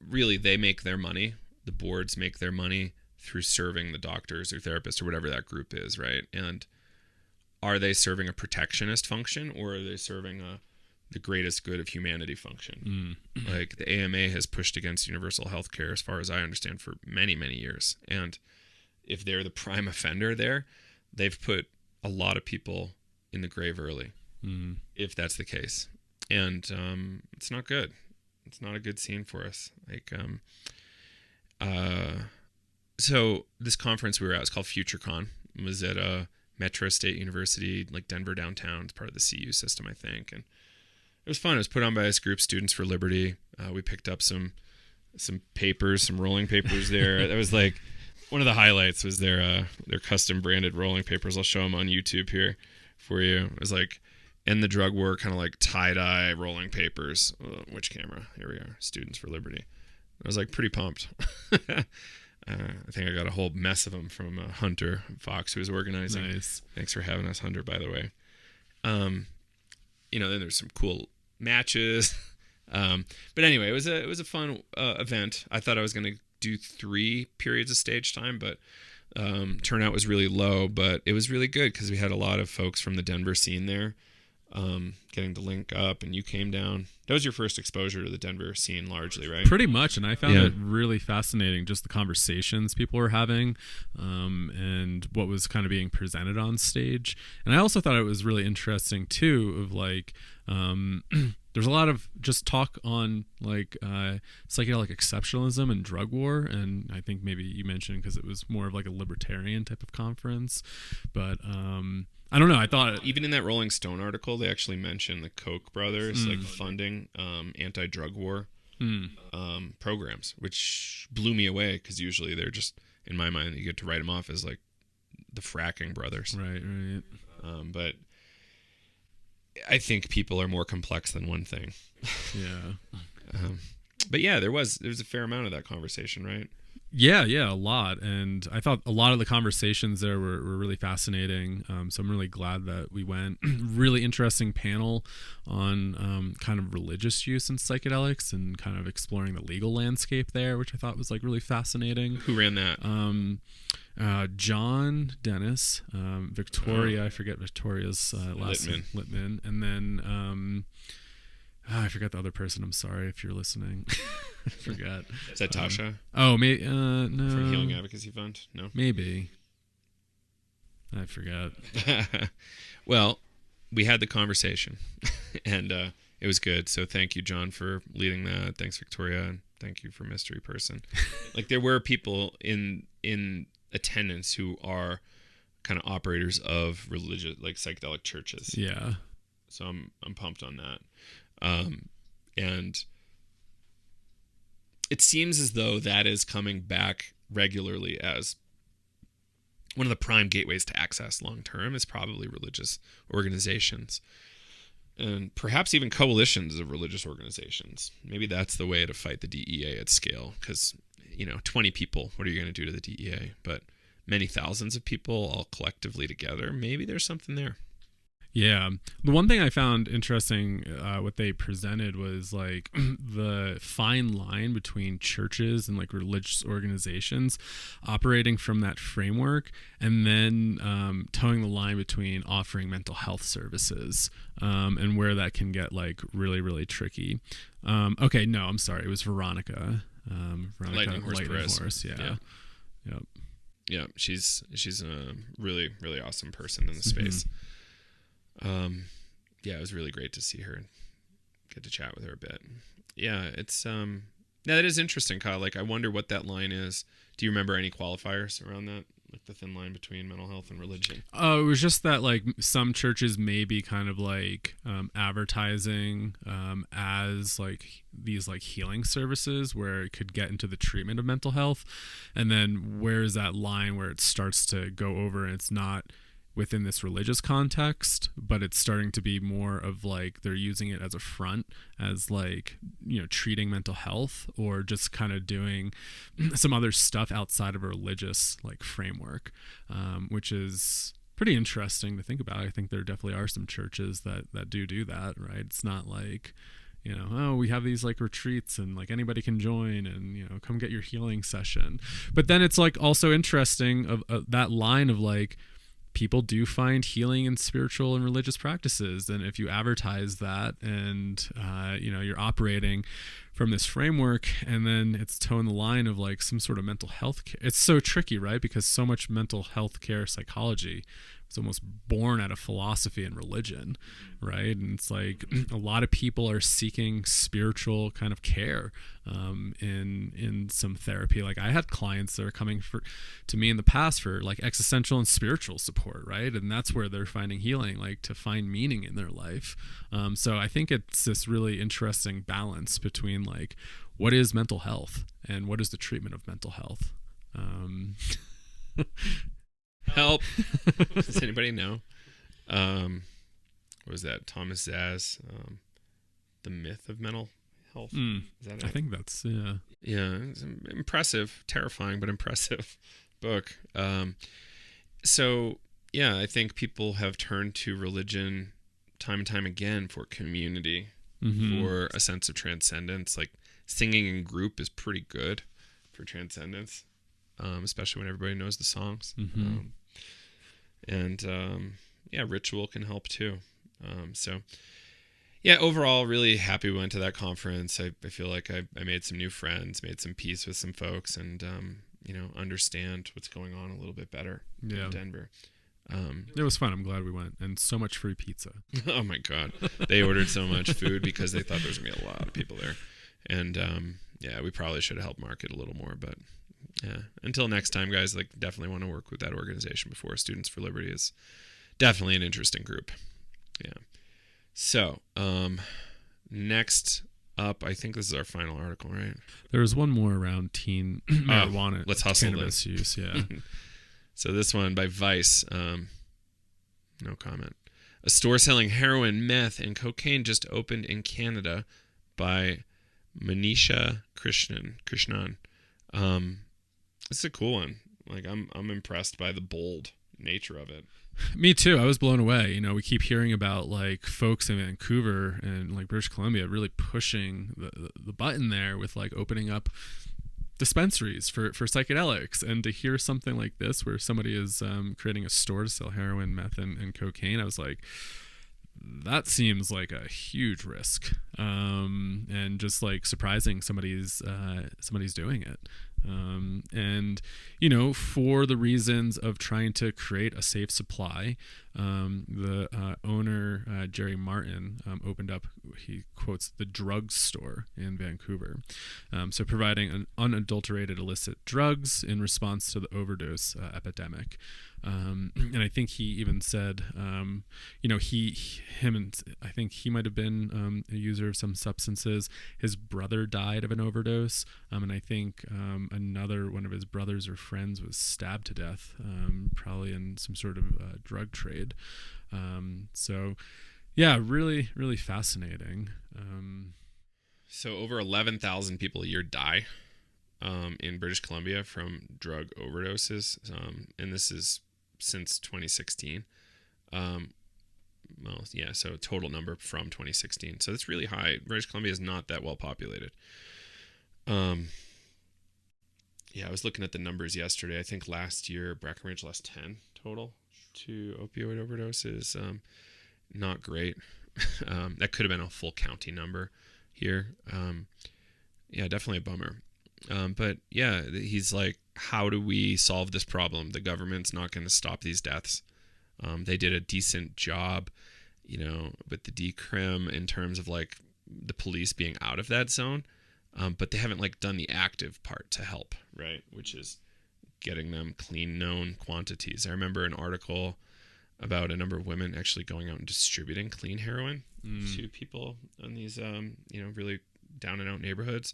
Really, they make their money. The boards make their money through serving the doctors or therapists or whatever that group is, right? And are they serving a protectionist function, or are they serving the greatest good of humanity function? Like the AMA has pushed against universal health care, as far as I understand, for many, many years. And if they're the prime offender there, they've put a lot of people in the grave early, if that's the case. And it's not good. It's not a good scene for us. Like, so this conference we were at was called FutureCon. It was at Metro State University, like Denver downtown. It's part of the CU system, I think. And it was fun. It was put on by this group, Students for Liberty. We picked up some papers, some rolling papers there. That was like one of the highlights was their custom branded rolling papers. I'll show them on YouTube here for you. It was like End the Drug War, kind of like tie-dye rolling papers. Which camera? Here we are. Students for Liberty. I was like pretty pumped. I think I got a whole mess of them from Hunter Fox, who was organizing.
Nice.
Thanks for having us, Hunter, by the way. Then there's some cool matches. But anyway, it was a fun event. I thought I was going to do 3 periods of stage time, but turnout was really low. But it was really good because we had a lot of folks from the Denver scene there, getting to link up, and you came down. That was your first exposure to the Denver scene, largely, right?
Pretty much, and I found it really fascinating, just the conversations people were having, and what was kind of being presented on stage. And I also thought it was really interesting too, of like, there's a lot of just talk on like psychedelic exceptionalism and drug war, and I think maybe you mentioned because it was more of like a libertarian type of conference, but I don't know. I thought
even in that Rolling Stone article, they actually mentioned the Koch brothers like funding anti-drug war programs, which blew me away because usually they're just, in my mind, you get to write them off as like the fracking brothers.
Right.
But I think people are more complex than one thing.
Yeah.
But yeah, there was a fair amount of that conversation, right?
Yeah, a lot. And I thought a lot of the conversations there were really fascinating. So I'm really glad that we went. Really interesting panel on kind of religious use in psychedelics and kind of exploring the legal landscape there, which I thought was like really fascinating.
Who ran that?
John Dennis, Victoria, I forget Victoria's last name, Littman, and then I forgot the other person. I'm sorry if you're listening. I forgot.
Is that Tasha?
No.
From Healing Advocacy Fund? No.
Maybe. I forgot.
Well, we had the conversation, and it was good. So thank you, John, for leading that. Thanks, Victoria, and thank you for Mystery Person. Like, there were people in attendance who are kind of operators of religious, like psychedelic churches.
Yeah.
So I'm pumped on that. And it seems as though that is coming back regularly as one of the prime gateways to access long term is probably religious organizations, and perhaps even coalitions of religious organizations. Maybe that's the way to fight the DEA at scale, because 20 people, what are you going to do to the DEA? But many thousands of people all collectively together, maybe there's something there.
Yeah. The one thing I found interesting, what they presented was like the fine line between churches and like religious organizations operating from that framework, and then towing the line between offering mental health services, and where that can get like really, really tricky. Okay, no, I'm sorry. It was Veronica.
Lightning
Horse. Yeah. Yep.
Yeah. She's a really, really awesome person in the space. Yeah, it was really great to see her and get to chat with her a bit. Yeah, it's that is interesting, Kyle. Like, I wonder what that line is. Do you remember any qualifiers around that? Like the thin line between mental health and religion?
It was just that like some churches may be kind of like advertising as like these like healing services where it could get into the treatment of mental health, and then where is that line where it starts to go over and it's not within this religious context, but it's starting to be more of like they're using it as a front, as like, treating mental health, or just kind of doing some other stuff outside of a religious like framework, which is pretty interesting to think about. I think there definitely are some churches that do that, right? It's not like, we have these like retreats and like anybody can join and, come get your healing session. But then it's like also interesting of that line of like, people do find healing in spiritual and religious practices. And if you advertise that and, you're operating from this framework, and then it's towing the line of like some sort of mental health care. It's so tricky, right? Because so much mental health care psychology is almost born out of philosophy and religion, right? And it's like a lot of people are seeking spiritual kind of care in some therapy. Like I had clients that are coming to me in the past for like existential and spiritual support, right? And that's where they're finding healing, like to find meaning in their life. So I think it's this really interesting balance between like what is mental health and what is the treatment of mental health.
Help. Does anybody know? What was that? Thomas Zaz, The Myth of Mental Health. Is that it?
I think that's, yeah.
Yeah, it's an impressive, terrifying, but impressive book. So, yeah, I think people have turned to religion time and time again for community, for a sense of transcendence. Like singing in group is pretty good for transcendence, especially when everybody knows the songs. Ritual can help too. So yeah, overall, really happy we went to that conference. I feel like I made some new friends, made some peace with some folks, and understand what's going on a little bit better in Denver.
It was fun. I'm glad we went, and so much free pizza.
Oh my God, they ordered so much food because they thought there was gonna be a lot of people there, and we probably should have helped market a little more, but. Yeah. Until next time, guys, like definitely want to work with that organization before. Students for Liberty is definitely an interesting group. Yeah. So, next up, I think this is our final article, right?
There was one more around teen marijuana.
Let's hustle
cannabis use, yeah.
So this one by Vice, no comment. A store selling heroin, meth, and cocaine just opened in Canada by Manisha Krishnan. It's a cool one. Like I'm impressed by the bold nature of it.
Me too. I was blown away. You know, we keep hearing about like folks in Vancouver and like British Columbia really pushing the button there with like opening up dispensaries for psychedelics, and to hear something like this where somebody is creating a store to sell heroin, meth, and cocaine, I was like, that seems like a huge risk, and just like surprising somebody's doing it, and you know, for the reasons of trying to create a safe supply. The owner, Jerry Martin, opened up, he quotes, the drug store in Vancouver, so providing an unadulterated illicit drugs in response to the overdose epidemic. And I think he even said, you know, I think he might have been a user of some substances. His brother died of an overdose, and I think another one of his brothers or friends was stabbed to death, probably in some sort of drug trade. So, yeah, really, really fascinating.
So over 11,000 people a year die in British Columbia from drug overdoses, and this is since 2016. Well, yeah, so total number from 2016. So that's really high. British Columbia is not that well populated. Yeah, I was looking at the numbers yesterday. I think last year Breckenridge lost 10 total to opioid overdoses. Not great. That could have been a full county number here. Yeah, definitely a bummer. But yeah, he's like, how do we solve this problem? The government's not going to stop these deaths. They did a decent job, you know, with the decrim in terms of like the police being out of that zone. But they haven't like done the active part to help, right? Which is getting them clean known quantities. I remember an article about a number of women actually going out and distributing clean heroin to people in these, you know, really down and out neighborhoods.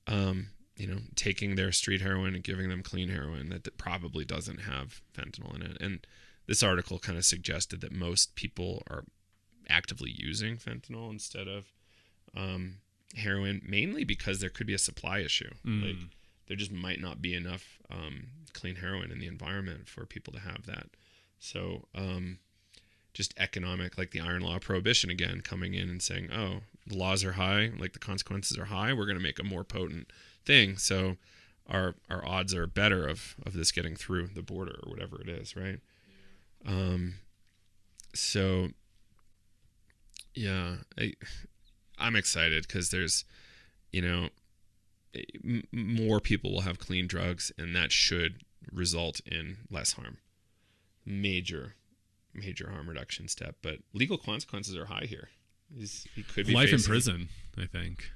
You know, taking their street heroin and giving them clean heroin that probably doesn't have fentanyl in it. And this article kind of suggested that most people are actively using fentanyl instead of heroin, mainly because there could be a supply issue. Like there just might not be enough clean heroin in the environment for people to have that. So just economic, like the iron law prohibition again, coming in and saying, oh, the laws are high, like the consequences are high, we're going to make a more potent thing. So our odds are better of this getting through the border or whatever it is, right? Yeah. So yeah, I'm excited because there's, you know, more people will have clean drugs, and that should result in less harm. Major harm reduction step, but legal consequences are high here. He could be
life in prison, I think.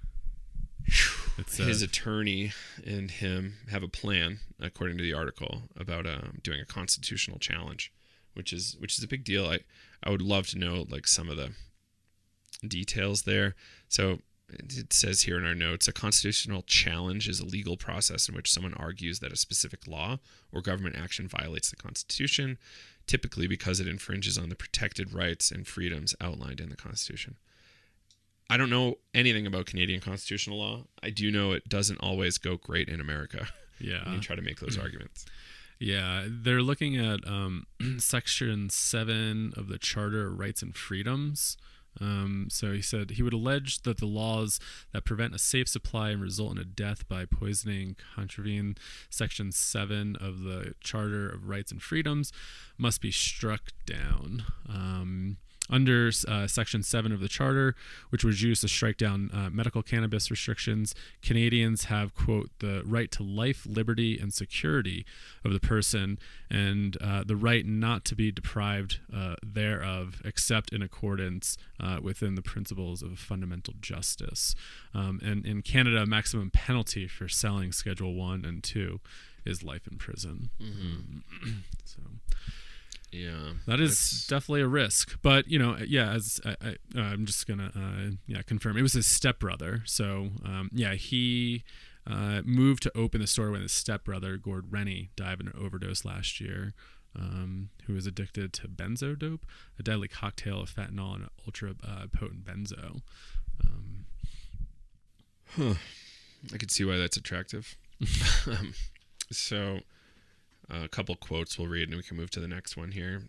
His attorney and him have a plan, according to the article, about doing a constitutional challenge, which is a big deal. I would love to know like some of the details there. So it says here in our notes, a constitutional challenge is a legal process in which someone argues that a specific law or government action violates the Constitution, typically because it infringes on the protected rights and freedoms outlined in the Constitution. I don't know anything about Canadian constitutional law. I do know it doesn't always go great in America.
Yeah.
When you try to make those arguments.
Yeah, they're looking at Section 7 of the Charter of Rights and Freedoms. So he said he would allege that the laws that prevent a safe supply and result in a death by poisoning contravene Section 7 of the Charter of Rights and Freedoms must be struck down. Under Section 7 of the Charter, which was used to strike down medical cannabis restrictions, Canadians have, quote, the right to life, liberty, and security of the person, and the right not to be deprived thereof, except in accordance within the principles of fundamental justice. And in Canada, a maximum penalty for selling Schedule 1 and 2 is life in prison. So... yeah, that is definitely a risk. But, you know, yeah, as I'm just going to confirm, it was his stepbrother. So, he moved to open the store when his stepbrother, Gord Rennie, died of an overdose last year, who was addicted to benzo dope, a deadly cocktail of fentanyl and an ultra-potent benzo.
I could see why that's attractive. So a couple quotes we'll read and we can move to the next one here.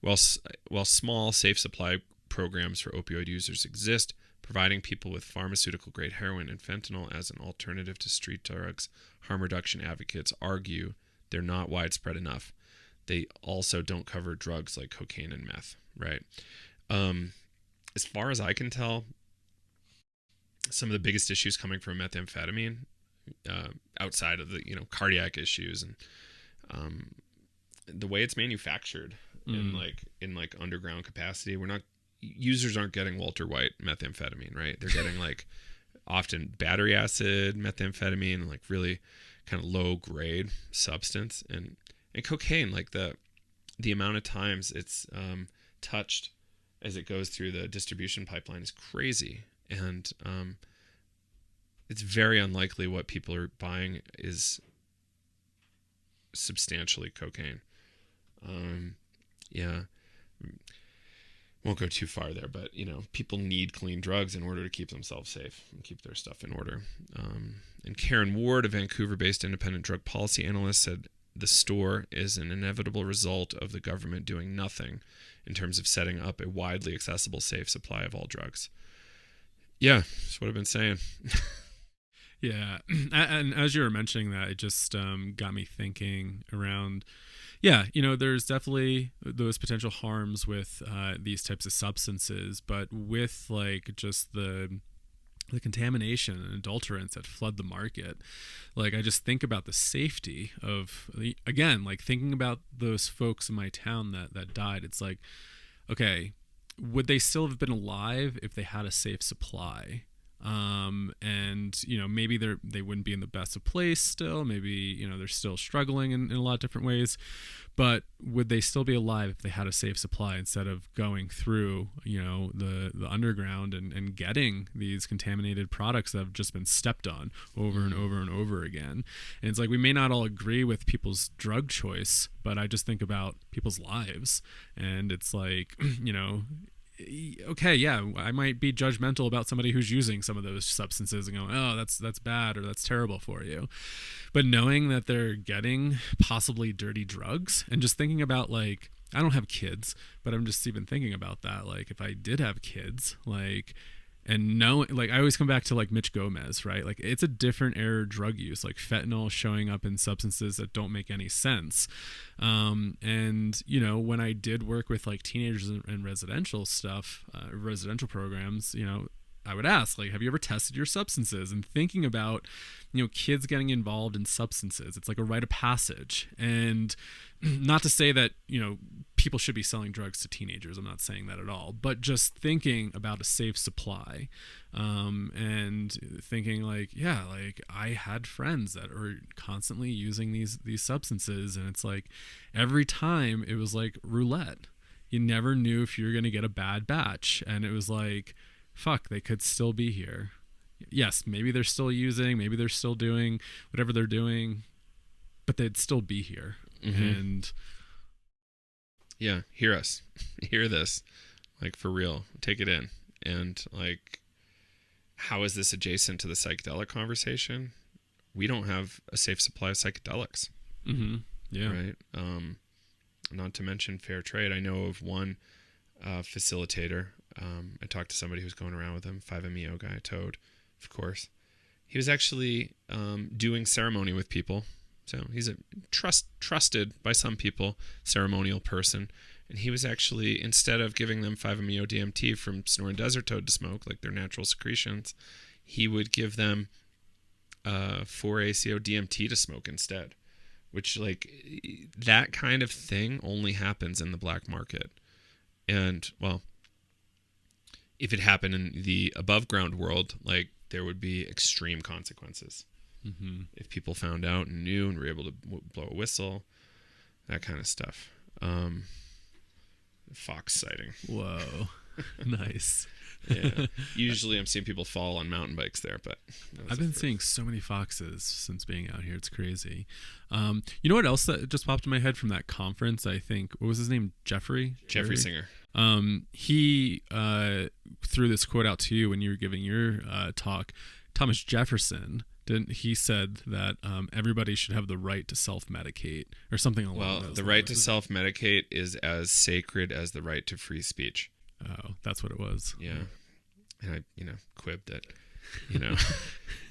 While small, safe supply programs for opioid users exist, providing people with pharmaceutical-grade heroin and fentanyl as an alternative to street drugs, harm reduction advocates argue they're not widespread enough. They also don't cover drugs like cocaine and meth, right? As far as I can tell, some of the biggest issues coming from methamphetamine, outside of the cardiac issues and the way it's manufactured in underground capacity, users aren't getting Walter White methamphetamine, right? They're getting like often battery acid methamphetamine, like really kind of low grade substance, and cocaine, like the amount of times it's touched as it goes through the distribution pipeline is crazy. And it's very unlikely what people are buying is substantially cocaine. Won't go too far there, but people need clean drugs in order to keep themselves safe and keep their stuff in order. And Karen Ward, a Vancouver-based independent drug policy analyst, said the store is an inevitable result of the government doing nothing in terms of setting up a widely accessible, safe supply of all drugs. Yeah, that's what I've been saying.
Yeah, and as you were mentioning that, it just got me thinking around. Yeah, there's definitely those potential harms with these types of substances, but with like just the contamination and adulterants that flood the market, like I just think about the safety of, again, like thinking about those folks in my town that died. It's like, okay, would they still have been alive if they had a safe supply? And maybe they wouldn't be in the best of place still. Maybe they're still struggling in a lot of different ways, but would they still be alive if they had a safe supply instead of going through the underground and getting these contaminated products that have just been stepped on over and over and over again? And it's like, we may not all agree with people's drug choice, but I just think about people's lives, and it's like okay, yeah, I might be judgmental about somebody who's using some of those substances and going, oh, that's bad or that's terrible for you. But knowing that they're getting possibly dirty drugs, and just thinking about, like, I don't have kids, but I'm just even thinking about that. Like, if I did have kids, like, and knowing, like, I always come back to like Mitch Gomez, right? Like, it's a different era of drug use, like fentanyl showing up in substances that don't make any sense. And when I did work with like teenagers and residential stuff, residential programs, I would ask, like, have you ever tested your substances? And thinking about, kids getting involved in substances, it's like a rite of passage. And not to say that, people should be selling drugs to teenagers. I'm not saying that at all. But just thinking about a safe supply, and thinking like, yeah, like I had friends that are constantly using these substances. And it's like every time it was like roulette. You never knew if you were going to get a bad batch. And it was like, fuck, they could still be here. Yes, maybe they're still using, maybe they're still doing whatever they're doing, but they'd still be here. Mm-hmm. And
yeah, hear us. Hear this. Like, for real. Take it in. And like, how is this adjacent to the psychedelic conversation? We don't have a safe supply of psychedelics.
Mm-hmm. Yeah.
Right. Not to mention fair trade. I know of one facilitator. I talked to somebody who's going around with him, 5-MeO guy, Toad, of course. He was actually doing ceremony with people. So he's a trusted by some people ceremonial person. And he was actually, instead of giving them 5-MeO DMT from Sonoran Desert Toad to smoke, like their natural secretions, he would give them 4-ACO DMT to smoke instead. Which, like, that kind of thing only happens in the black market. And, well, if it happened in the above ground world, like, there would be extreme consequences. Mm-hmm. If people found out and knew and were able to blow a whistle, that kind of stuff. Fox sighting.
Whoa. Nice.
Yeah. Usually I'm seeing people fall on mountain bikes there, but
I've been seeing so many foxes since being out here. It's crazy. You know what else that just popped in my head from that conference? I think, what was his name? Jeffrey
Singer.
He threw this quote out to you when you were giving your talk. Thomas Jefferson Didn't he said that everybody should have the right to self-medicate or something along
Well,
those
the
lines.
right to self-medicate is as sacred as the right to free speech.
Oh, that's what it was.
Yeah. And I, quibbed that,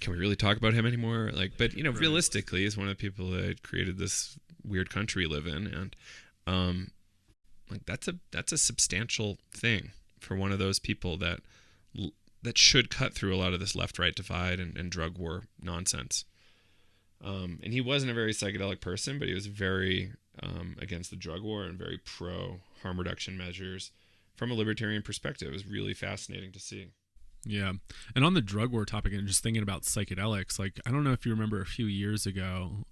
can we really talk about him anymore? But realistically, he's one of the people that created this weird country we live in. And, that's a substantial thing for one of those people that should cut through a lot of this left-right divide and drug war nonsense. And he wasn't a very psychedelic person, but he was very against the drug war and very pro harm reduction measures from a libertarian perspective. It was really fascinating to see.
Yeah. And on the drug war topic and just thinking about psychedelics, I don't know if you remember a few years ago,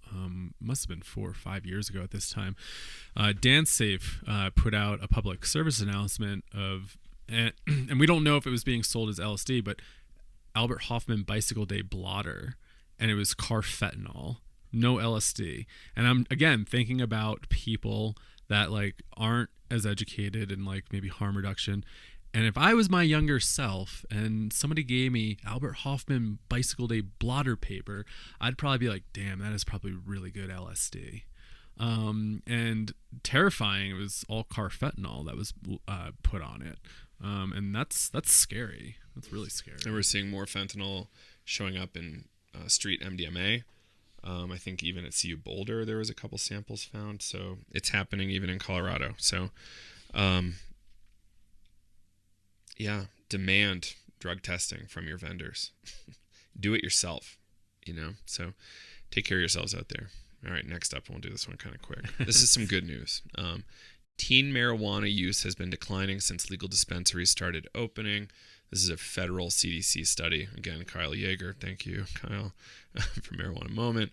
must have been 4 or 5 years ago at this time, DanceSafe put out a public service announcement of, and we don't know if it was being sold as LSD, but Albert Hoffman Bicycle Day Blotter, and it was carfentanil, no LSD. And I'm, again, thinking about people that aren't as educated in maybe harm reduction. And if I was my younger self and somebody gave me Albert Hoffman Bicycle Day Blotter paper, I'd probably be like, damn, that is probably really good LSD. And terrifying, it was all carfentanil that was put on it. And that's scary. That's really scary.
And we're seeing more fentanyl showing up in street MDMA. I think even at CU Boulder, there was a couple samples found. So it's happening even in Colorado. So, demand drug testing from your vendors. Do it yourself, so take care of yourselves out there. All right, next up, we'll do this one kind of quick. This is some good news. Teen marijuana use has been declining since legal dispensaries started opening. This is a federal CDC study. Again, Kyle Yeager. Thank you, Kyle, for Marijuana Moment.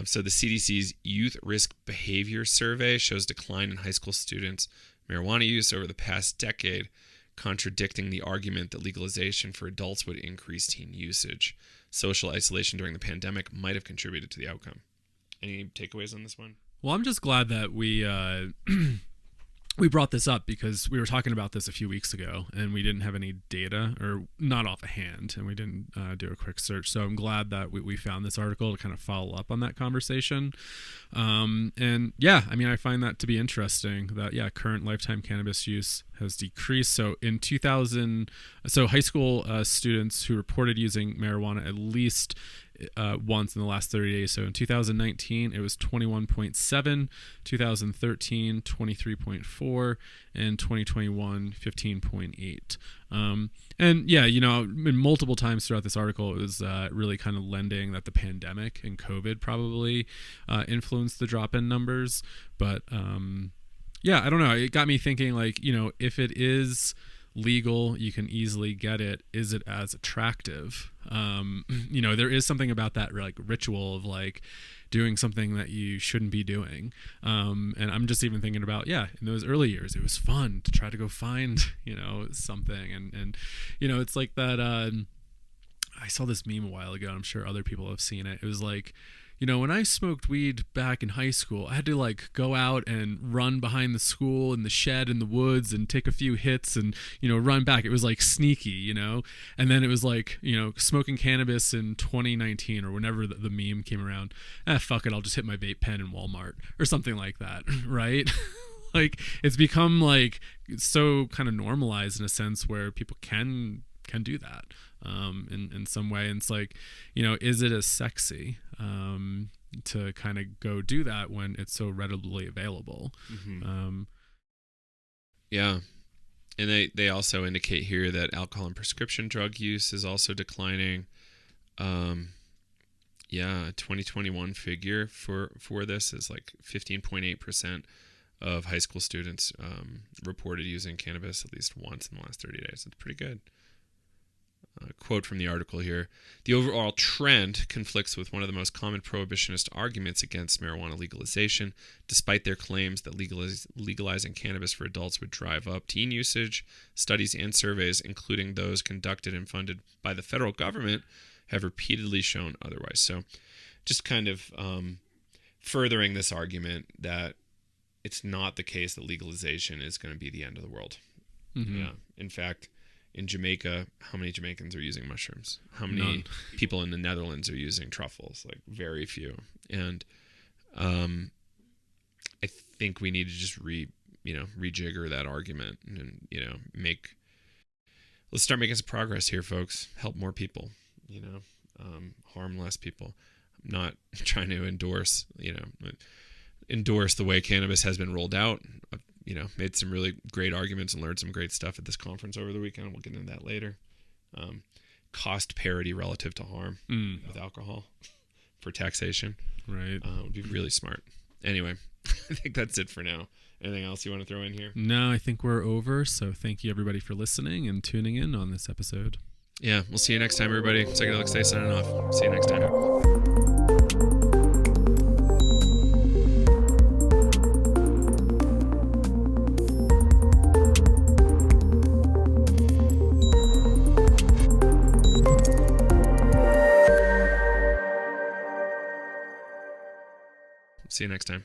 So the CDC's Youth Risk Behavior Survey shows decline in high school students' marijuana use over the past decade, contradicting the argument that legalization for adults would increase teen usage. Social isolation during the pandemic might have contributed to the outcome. Any takeaways on this one?
Well, I'm just glad that we we brought this up because we were talking about this a few weeks ago and we didn't have any data, or not offhand, and we didn't do a quick search. So I'm glad that we found this article to kind of follow up on that conversation. And yeah, I mean, I find that to be interesting that, current lifetime cannabis use has decreased. So in 2000, high school students who reported using marijuana at least once in the last 30 days. So in 2019, it was 21.7, 2013, 23.4, and 2021, 15.8. And yeah, multiple times throughout this article, it was really kind of lending that the pandemic and COVID probably influenced the drop-in numbers. But yeah, I don't know. It got me thinking, if it is legal, you can easily get it, is it as attractive? There is something about that ritual of doing something that you shouldn't be doing. And I'm just even thinking about, in those early years, it was fun to try to go find, something. And it's like that, I saw this meme a while ago. I'm sure other people have seen it. It was when I smoked weed back in high school, I had to go out and run behind the school in the shed in the woods and take a few hits and, run back. It was sneaky, and then it was smoking cannabis in 2019 or whenever the meme came around. Fuck it. I'll just hit my vape pen in Walmart or something like that. Right. It's become so kind of normalized in a sense where people can do that in some way. And it's is it as sexy to kind of go do that when it's so readily available?
Mm-hmm. Yeah. And they also indicate here that alcohol and prescription drug use is also declining. 2021 figure for this is 15.8% of high school students reported using cannabis at least once in the last 30 days. That's pretty good. Quote from the article here: the overall trend conflicts with one of the most common prohibitionist arguments against marijuana legalization, despite their claims that legalizing cannabis for adults would drive up teen usage. Studies and surveys, including those conducted and funded by the federal government, have repeatedly shown otherwise. So just kind of furthering this argument that it's not the case that legalization is going to be the end of the world.
Mm-hmm.
Yeah. In fact, in Jamaica, how many Jamaicans are using mushrooms? How many
None.
people in the Netherlands are using truffles? Like very few. And I think we need to just rejigger that argument and let's start making some progress here, folks. Help more people, harm less people. I'm not trying to endorse the way cannabis has been rolled out. Made some really great arguments and learned some great stuff at this conference over the weekend. We'll get into that later. Cost parity relative to harm with alcohol for taxation.
Right.
Would be really smart. Anyway, I think that's it for now. Anything else you want to throw in here?
No, I think we're over. So thank you everybody for listening and tuning in on this episode.
Yeah, we'll see you next time, everybody. Psychedelics Day signing off. See you next time. See you next time.